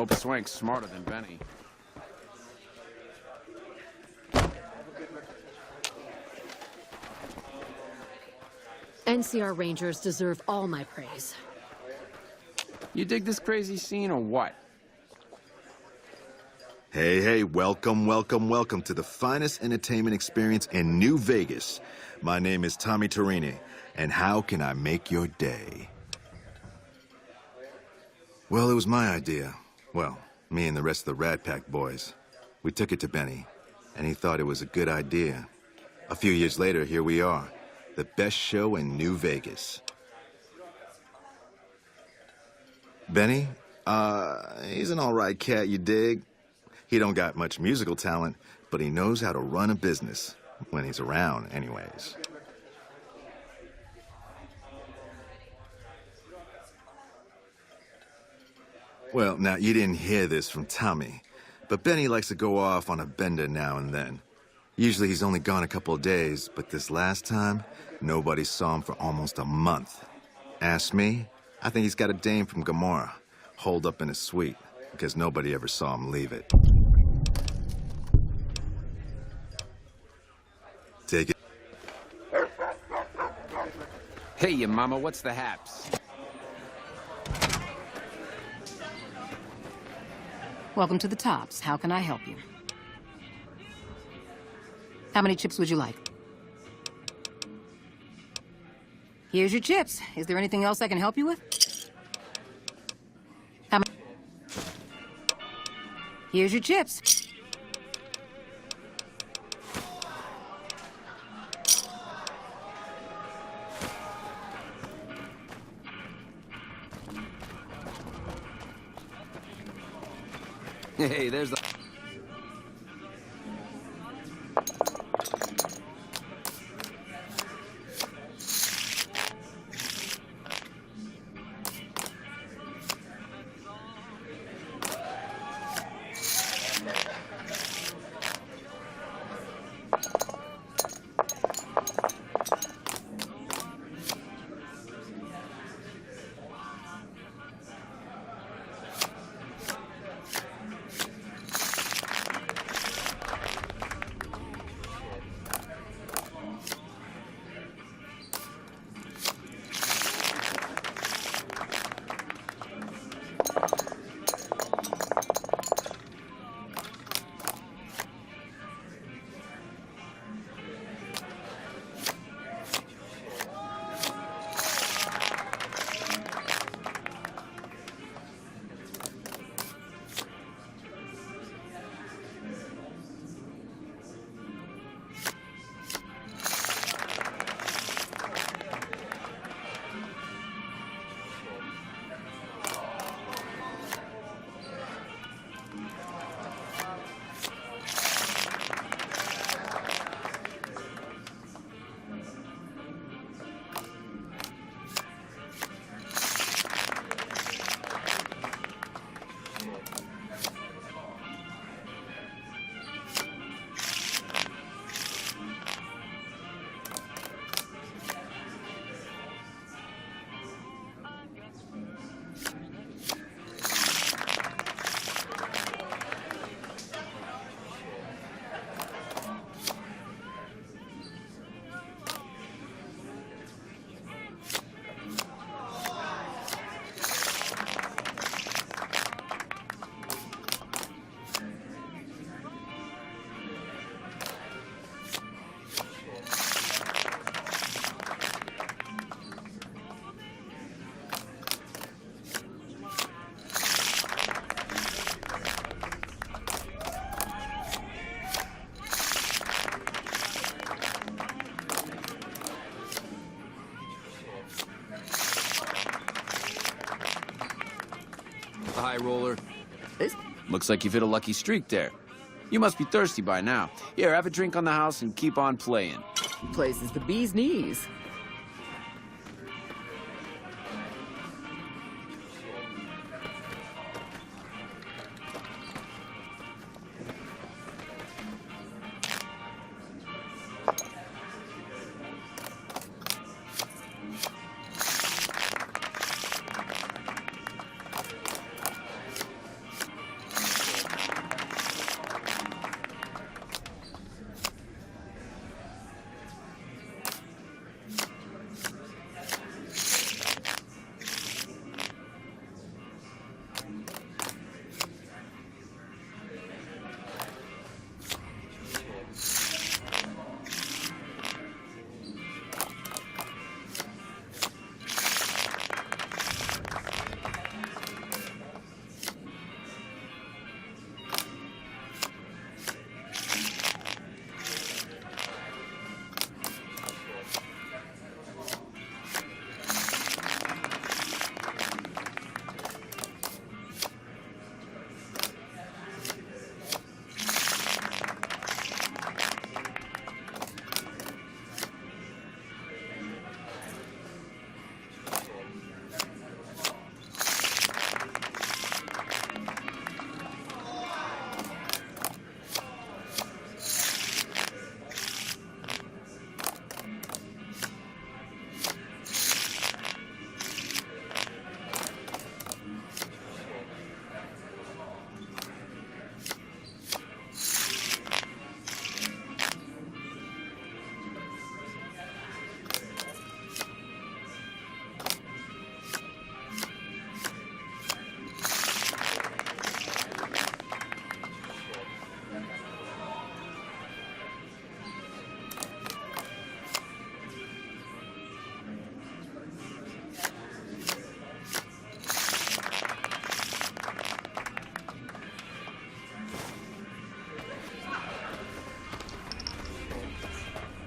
hope Swank's smarter than Benny. NCR Rangers deserve all my praise. You dig this crazy scene or what? Hey, welcome to the finest entertainment experience in New Vegas. My name is Tommy Torini, and how can I make your day? Well, it was my idea. Well, me and the rest of the Rat Pack boys. We took it to Benny, and he thought it was a good idea. A few years later, here we are. The best show in New Vegas. Benny? He's an all right cat, you dig? He don't got much musical talent, but he knows how to run a business. When he's around, anyways. Well, now, you didn't hear this from Tommy, but Benny likes to go off on a bender now and then. Usually he's only gone a couple of days, but this last time, nobody saw him for almost a month. Ask me, I think he's got a dame from Gomorrah, holed up in his suite, because nobody ever saw him leave it. Take it. Hey, ya mama, what's the haps? Welcome to the Tops. How can I help you? How many chips would you like? Here's your chips. Is there anything else I can help you with? How many? Here's your chips. Hey, there's the... High roller. Looks like you've hit a lucky streak there. You must be thirsty by now. Here, have a drink on the house and keep on playing. Place is the bee's knees.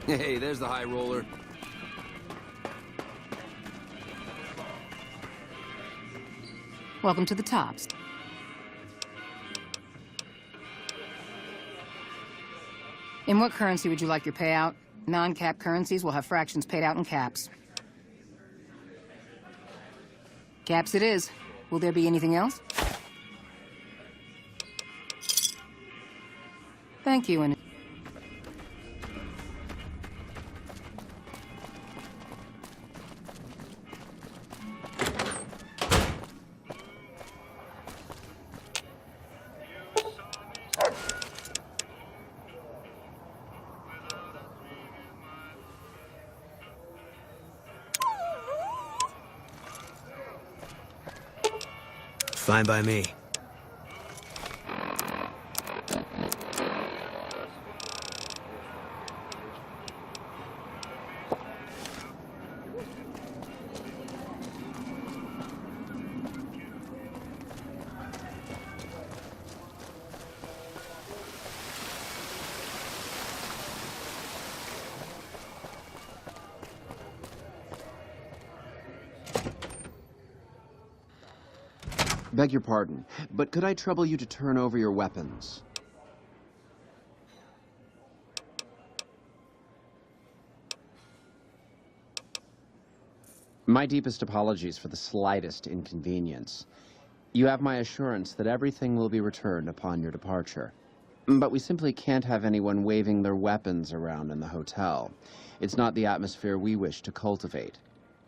Hey, there's the high roller. Welcome to the tops. In what currency would you like your payout? Non-cap currencies will have fractions paid out in caps. Caps it is. Will there be anything else? Thank you, and... Fine by me. Beg your pardon, but could I trouble you to turn over your weapons? My deepest apologies for the slightest inconvenience. You have my assurance that everything will be returned upon your departure. But we simply can't have anyone waving their weapons around in the hotel. It's not the atmosphere we wish to cultivate.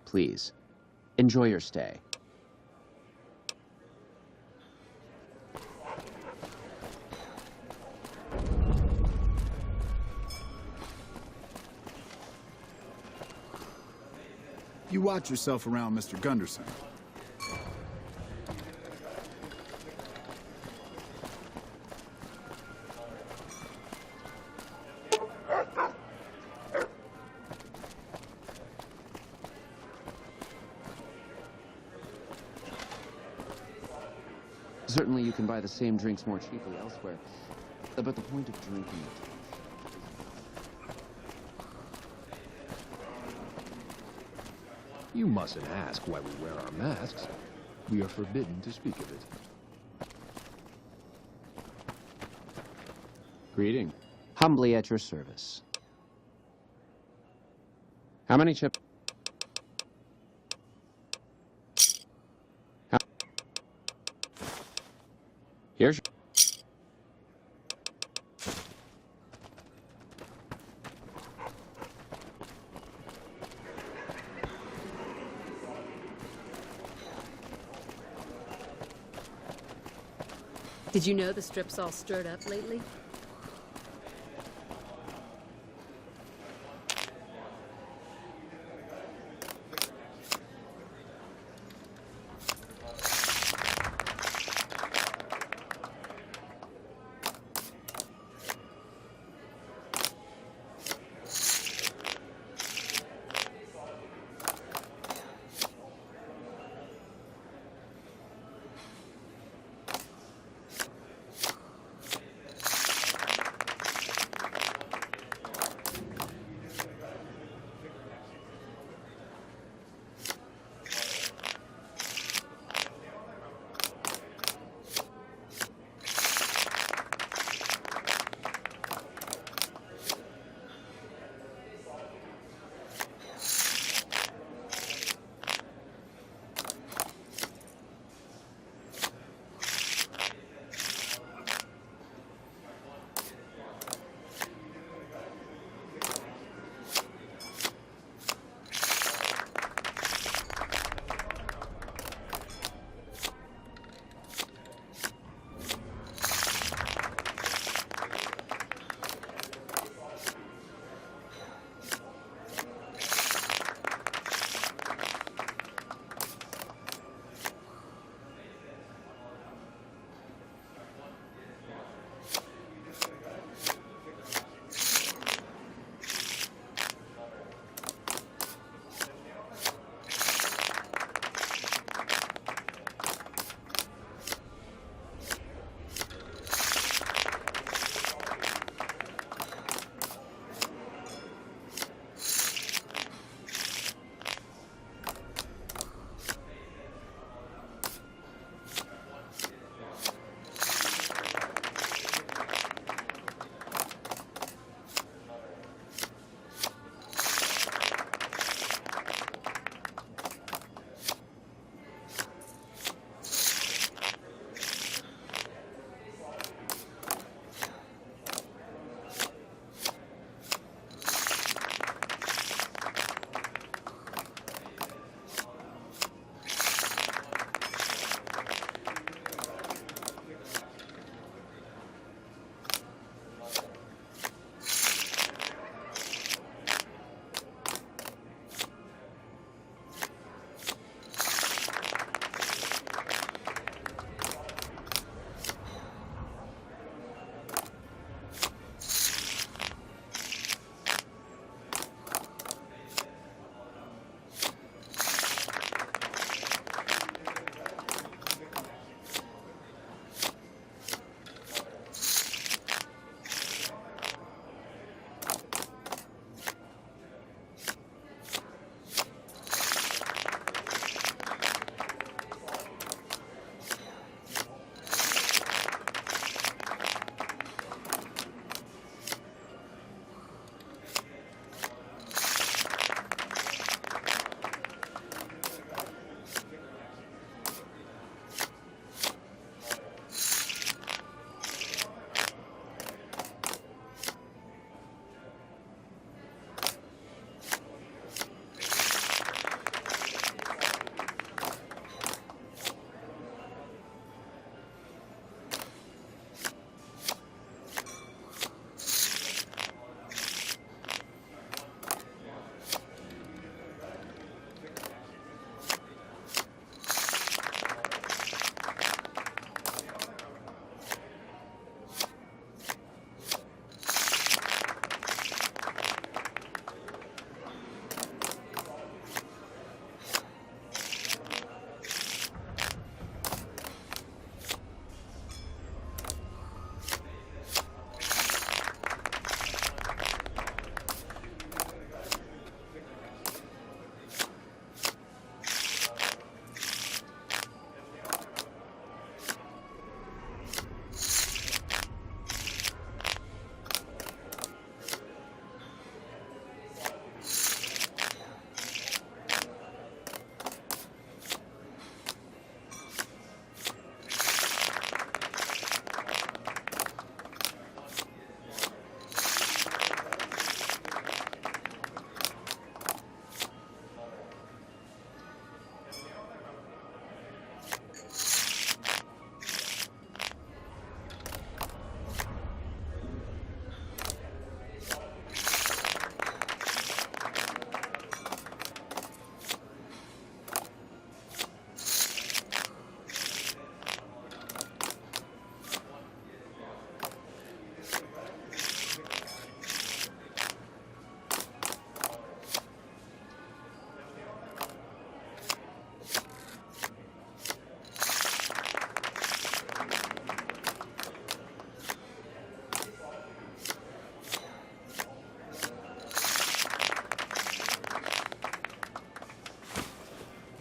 Please, enjoy your stay. You watch yourself around Mr. Gunderson. Certainly you can buy the same drinks more cheaply elsewhere, but the point of drinking it... You mustn't ask why we wear our masks. We are forbidden to speak of it. Greeting. Humbly at your service. How many chips? Here's your... Did you know the strip's all stirred up lately?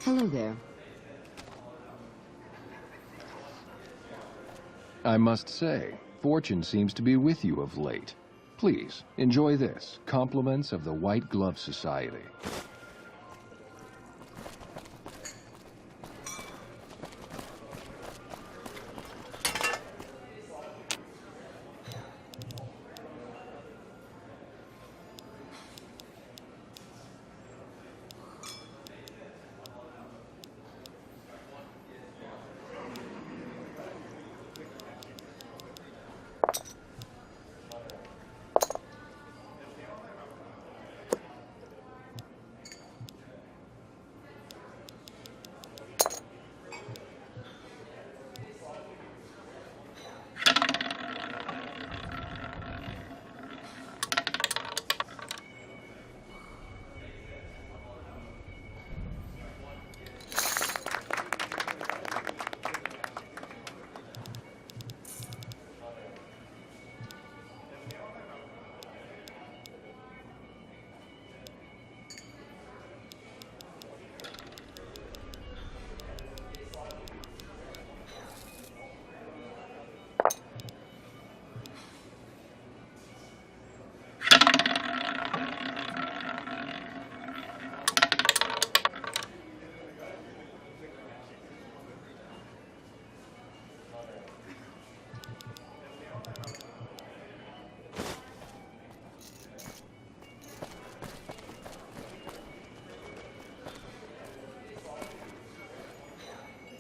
Hello there. I must say, fortune seems to be with you of late. Please, enjoy this. Compliments of the White Glove Society.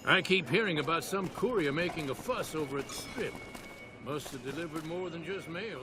I keep hearing about some courier making a fuss over at the Strip. Must have delivered more than just mail.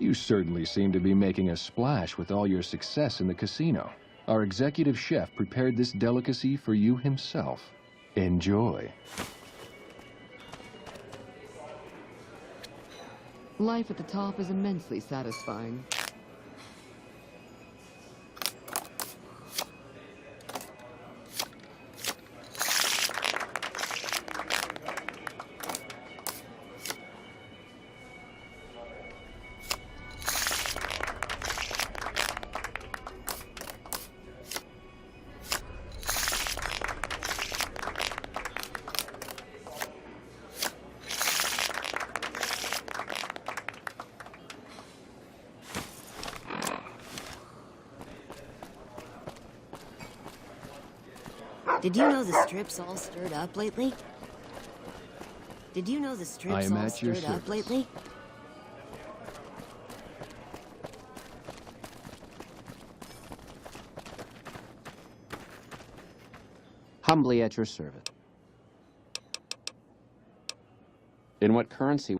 You certainly seem to be making a splash with all your success in the casino. Our executive chef prepared this delicacy for you himself. Enjoy. Life at the top is immensely satisfying. Did you know the strip's all stirred up lately? Did you know the I strip's am all at your stirred up service. lately? Humbly at your service. In what currency?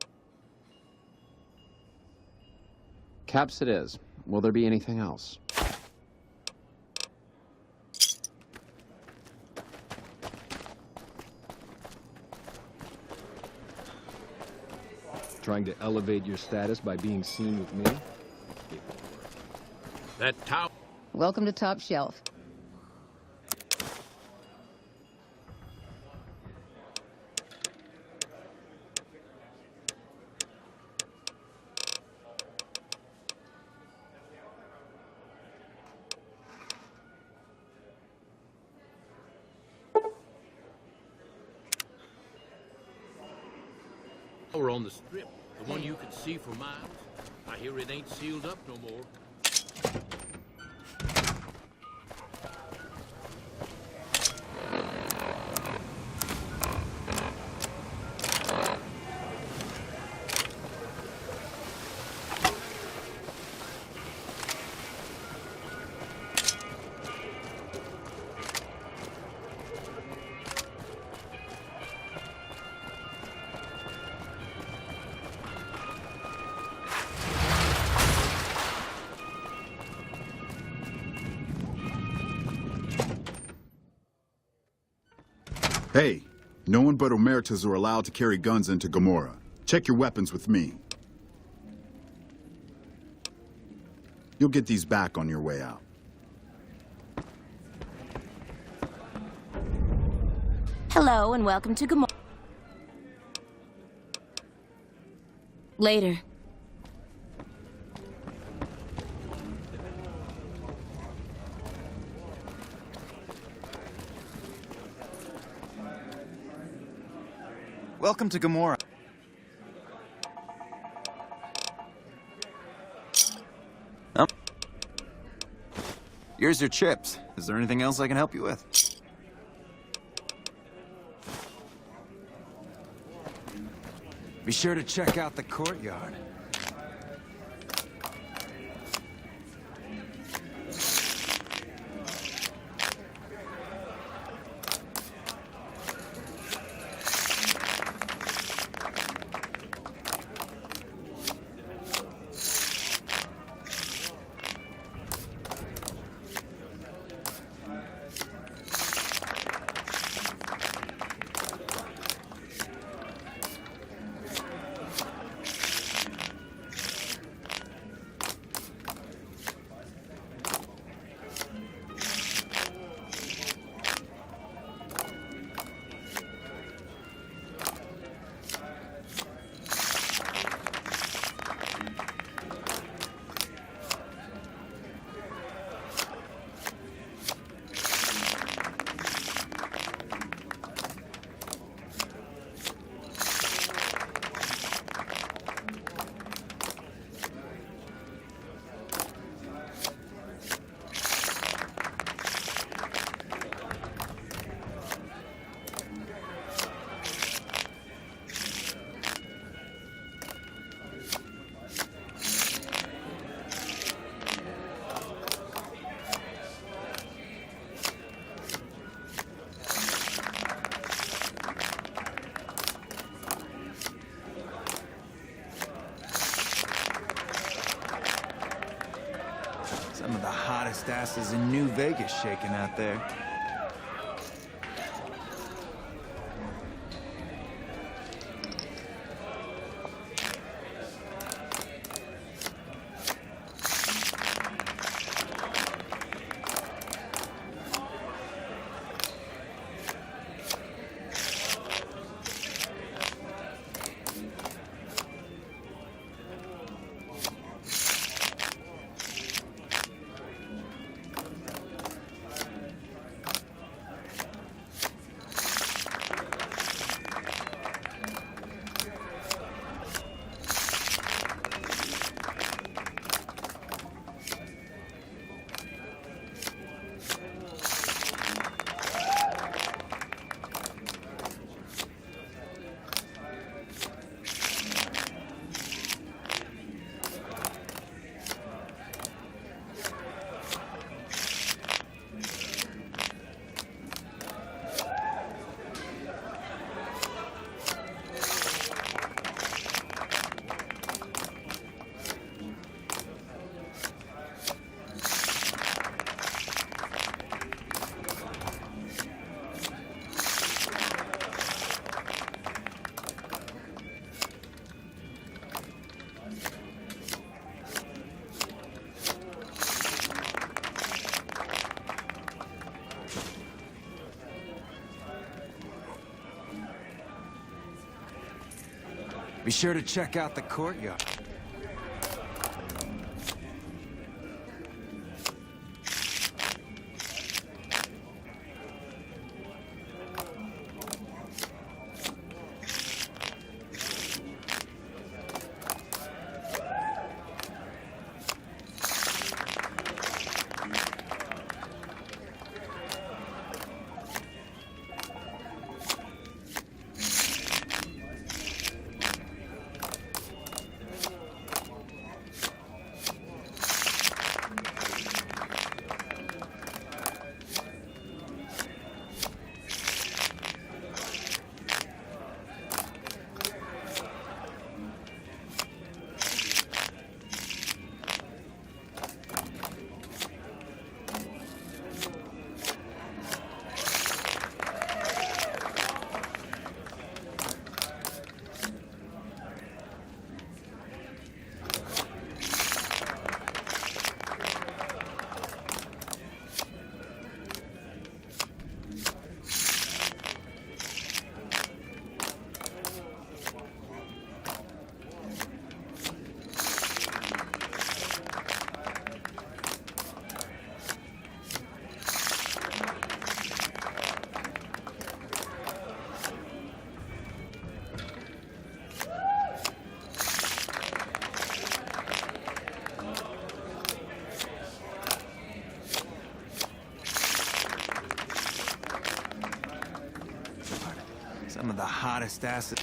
Caps it is. Will there be anything else? Trying to elevate your status by being seen with me? That tower. Welcome to Top Shelf. Tower on the strip, the one you can see for miles. I hear it ain't sealed up no more. Hey, no one but Omertas are allowed to carry guns into Gomorrah. Check your weapons with me. You'll get these back on your way out. Hello and welcome to Gomorrah. Later. Welcome to Gomorrah. Here's your chips. Is there anything else I can help you with? Be sure to check out the courtyard. Some of the hottest asses in New Vegas shaking out there. Be sure to check out the courtyard. Some of the hottest acid.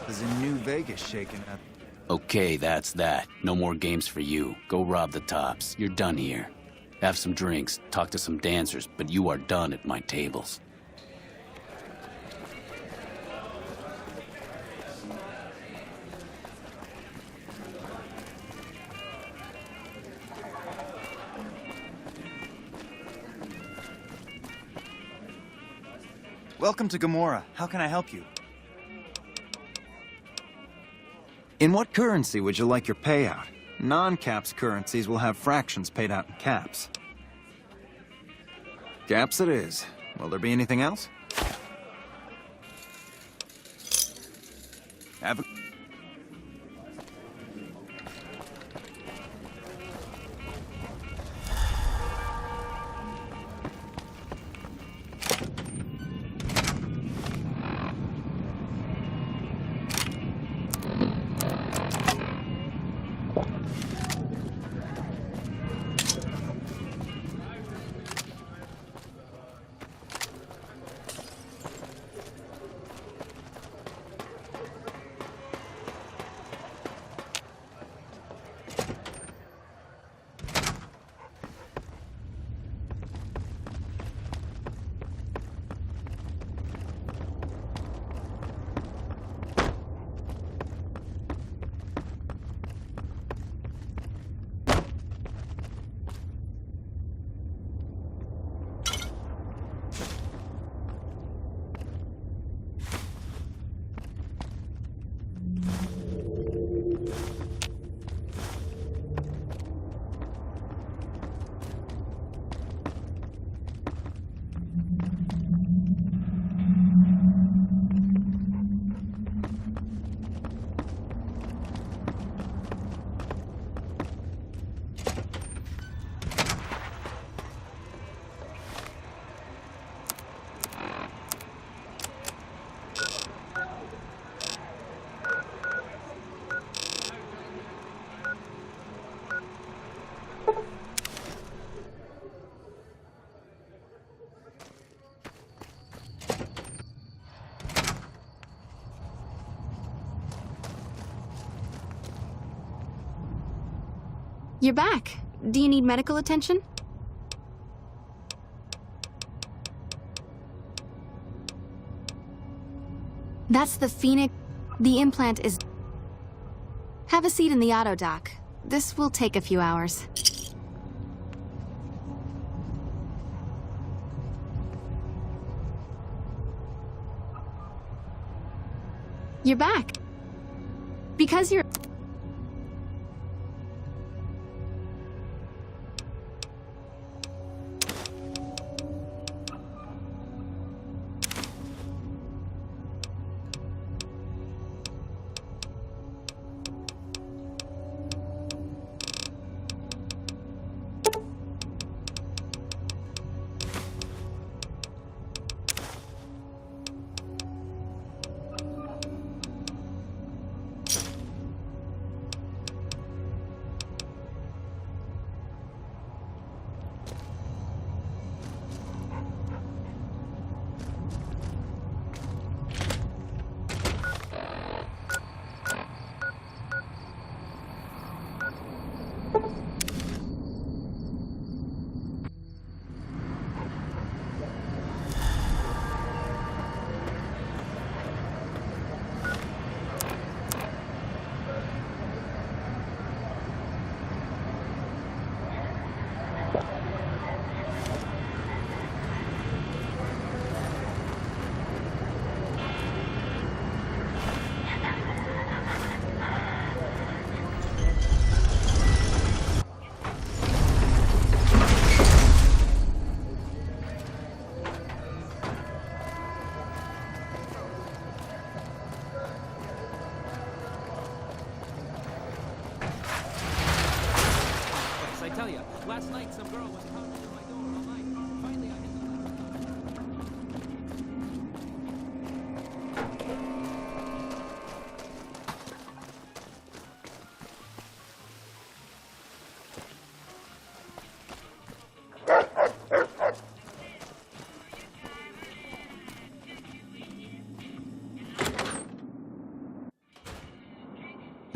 There's a new Vegas shaking up. Okay, that's that. No more games for you. Go rob the tops. You're done here. Have some drinks, talk to some dancers, but you are done at my tables. Welcome to Gamora. How can I help you? In what currency would you like your payout? Non-caps currencies will have fractions paid out in caps. Caps it is. Will there be anything else? Have a... You're back. Do you need medical attention? That's the Phoenix. The implant is... Have a seat in the auto dock. This will take a few hours. You're back. Because you're...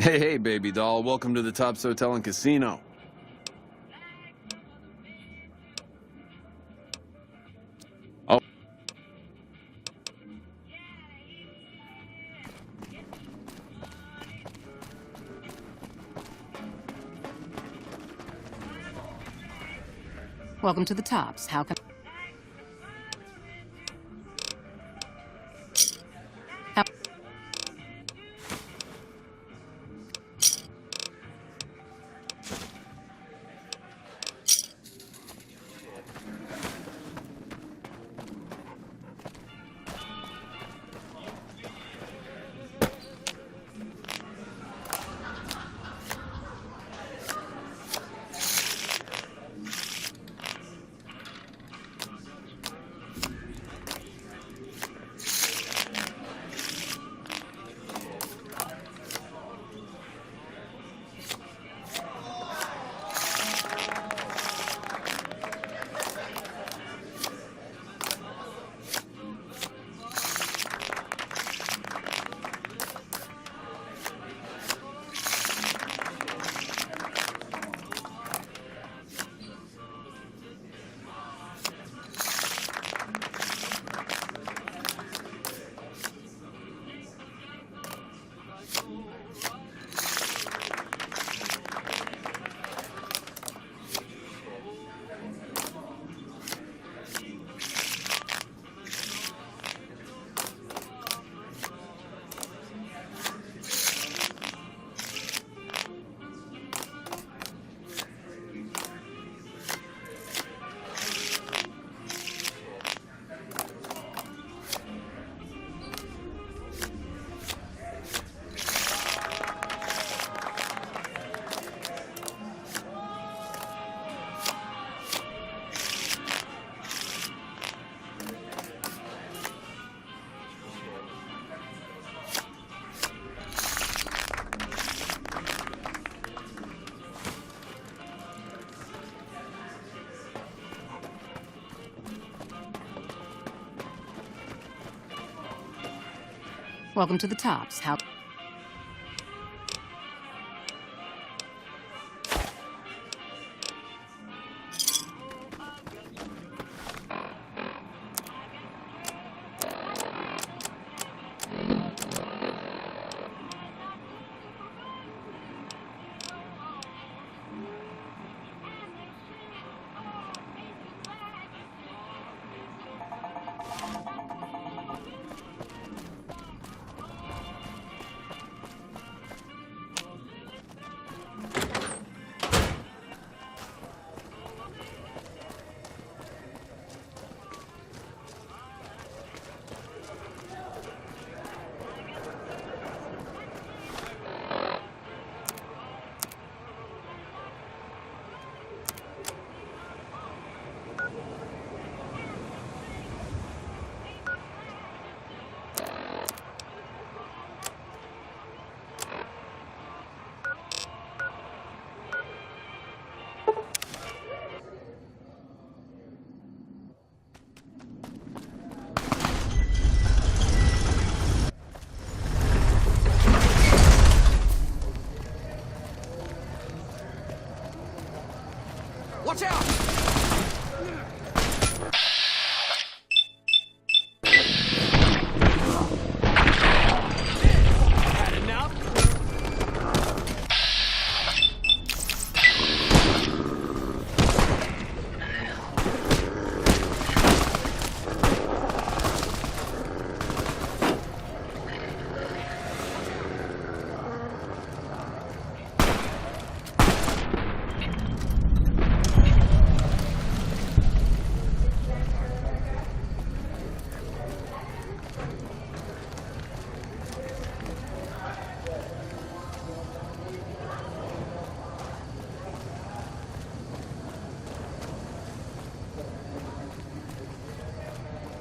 Hey, hey, baby doll. Welcome to the Tops Hotel and Casino. Oh. Welcome to the Tops. How can... Welcome to the Tops. How... Watch out! Had enough?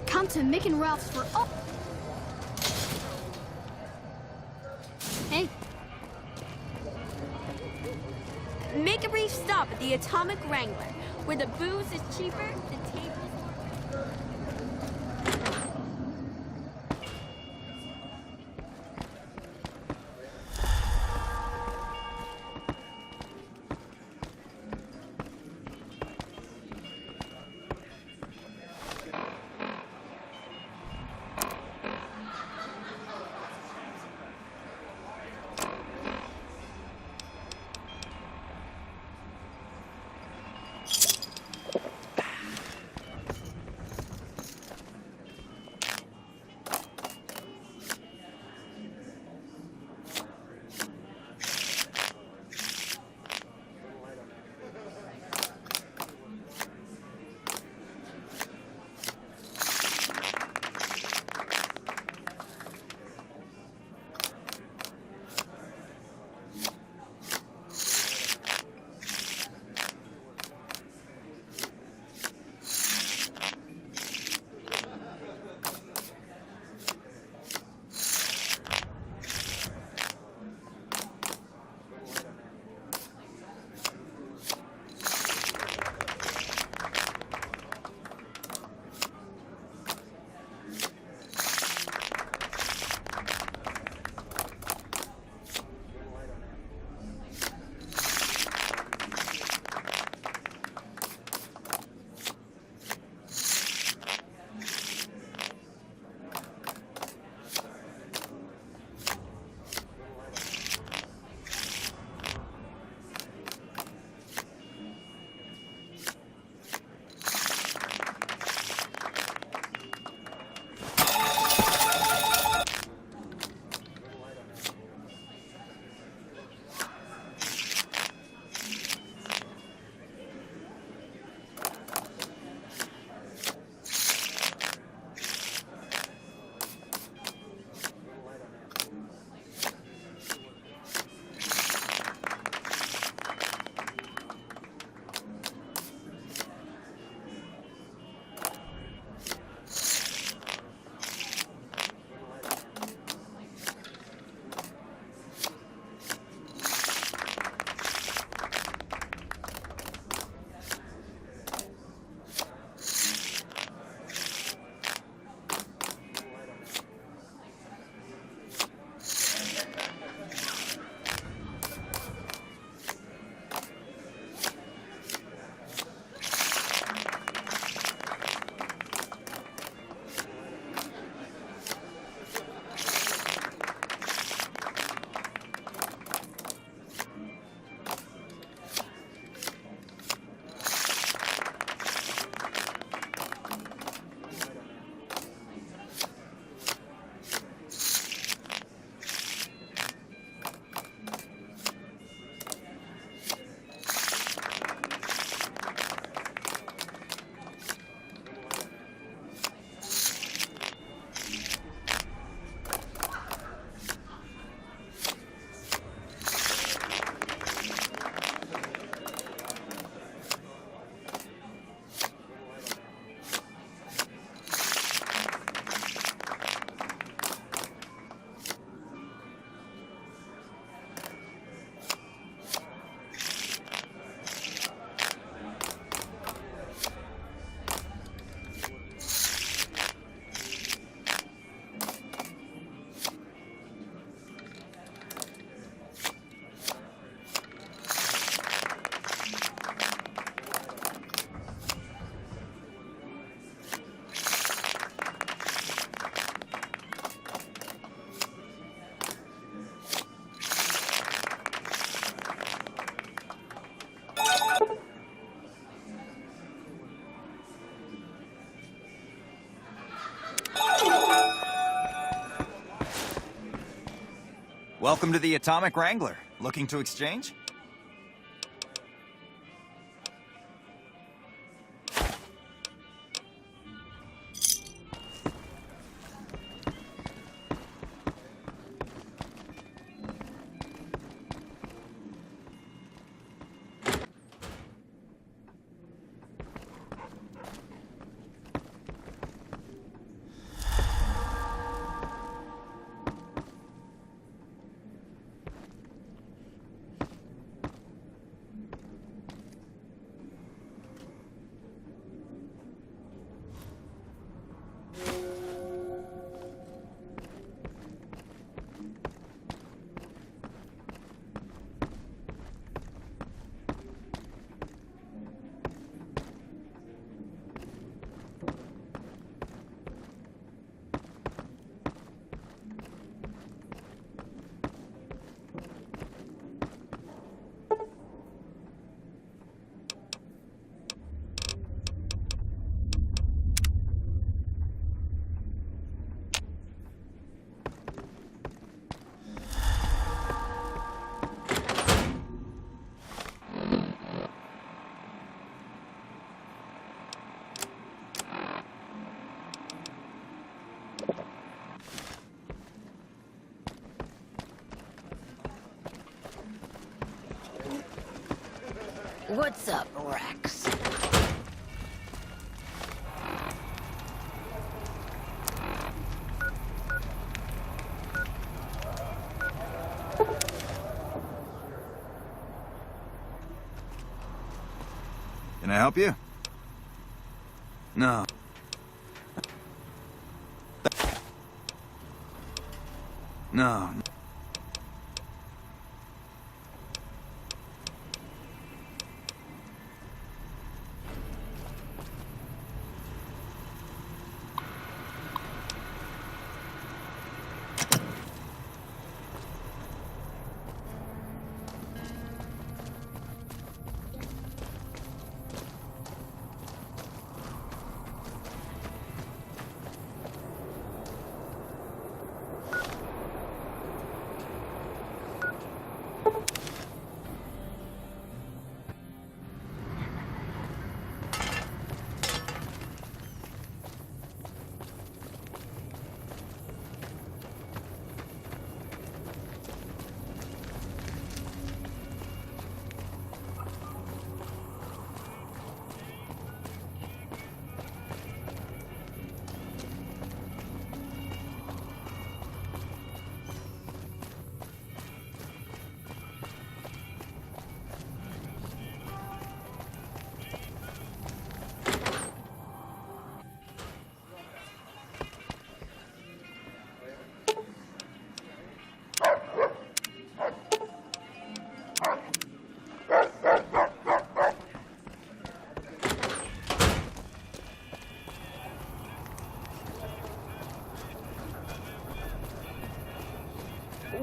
Come to Mick and Ralph's for all... Hey. Make a brief stop at the Atomic Wrangler, where the booze is cheaper, the tables... Welcome to the Atomic Wrangler. Looking to exchange? What's up, Rex? Can I help you? No. No.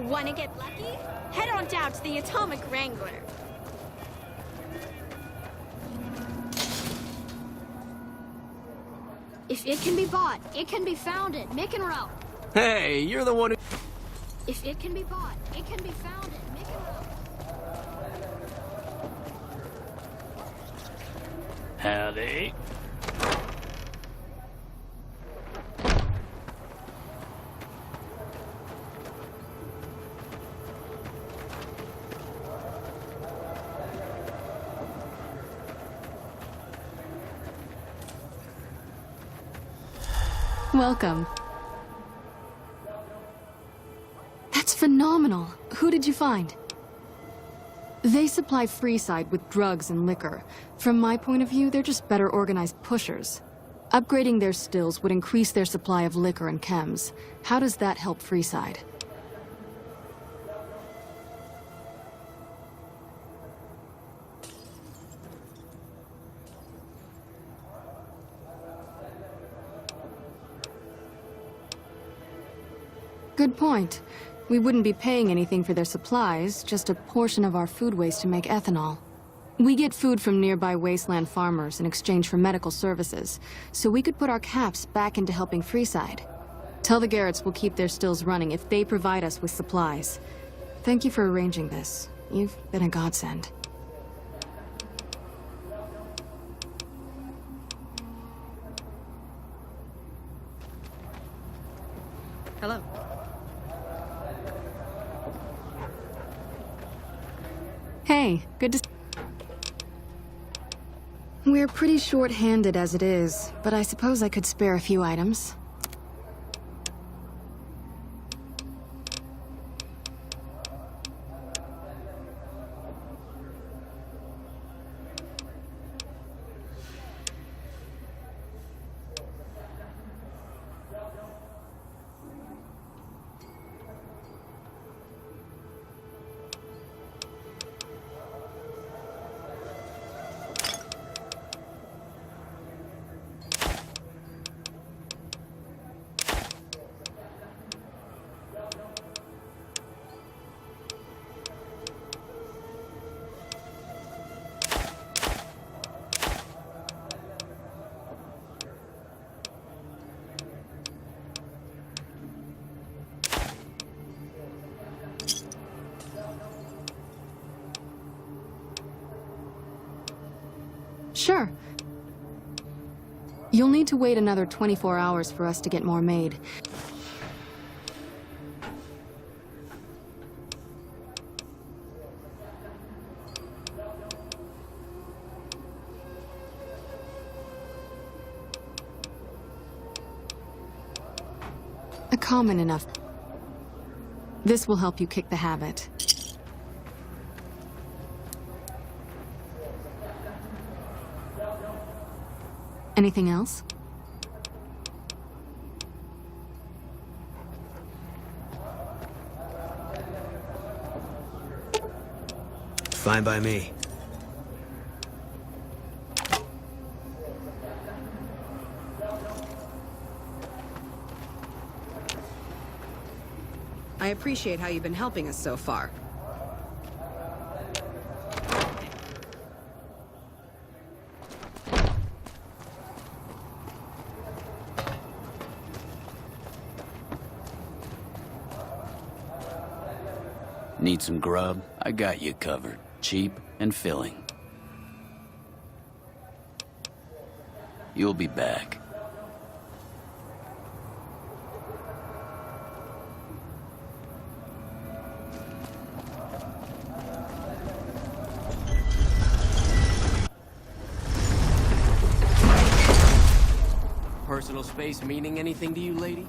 Wanna get lucky? Head on down to the Atomic Wrangler. If it can be bought, it can be founded. Mick and Ralph. Hey, you're the one who... If it can be bought, it can be founded. Mick and Ralph. Howdy. Welcome. That's phenomenal. Who did you find? They supply Freeside with drugs and liquor. From my point of view, they're just better organized pushers. Upgrading their stills would increase their supply of liquor and chems. How does that help Freeside? Good point. We wouldn't be paying anything for their supplies, just a portion of our food waste to make ethanol. We get food from nearby wasteland farmers in exchange for medical services, so we could put our caps back into helping Freeside. Tell the Garretts we'll keep their stills running if they provide us with supplies. Thank you for arranging this. You've been a godsend. Hello. Hey, good to... We're pretty short-handed as it is, but I suppose I could spare a few items. Sure. You'll need to wait another 24 hours for us to get more made. A common enough. This will help you kick the habit. Anything else? Fine by me. I appreciate how you've been helping us so far. Need some grub? I got you covered. Cheap and filling. You'll be back. Personal space meaning anything to you, lady?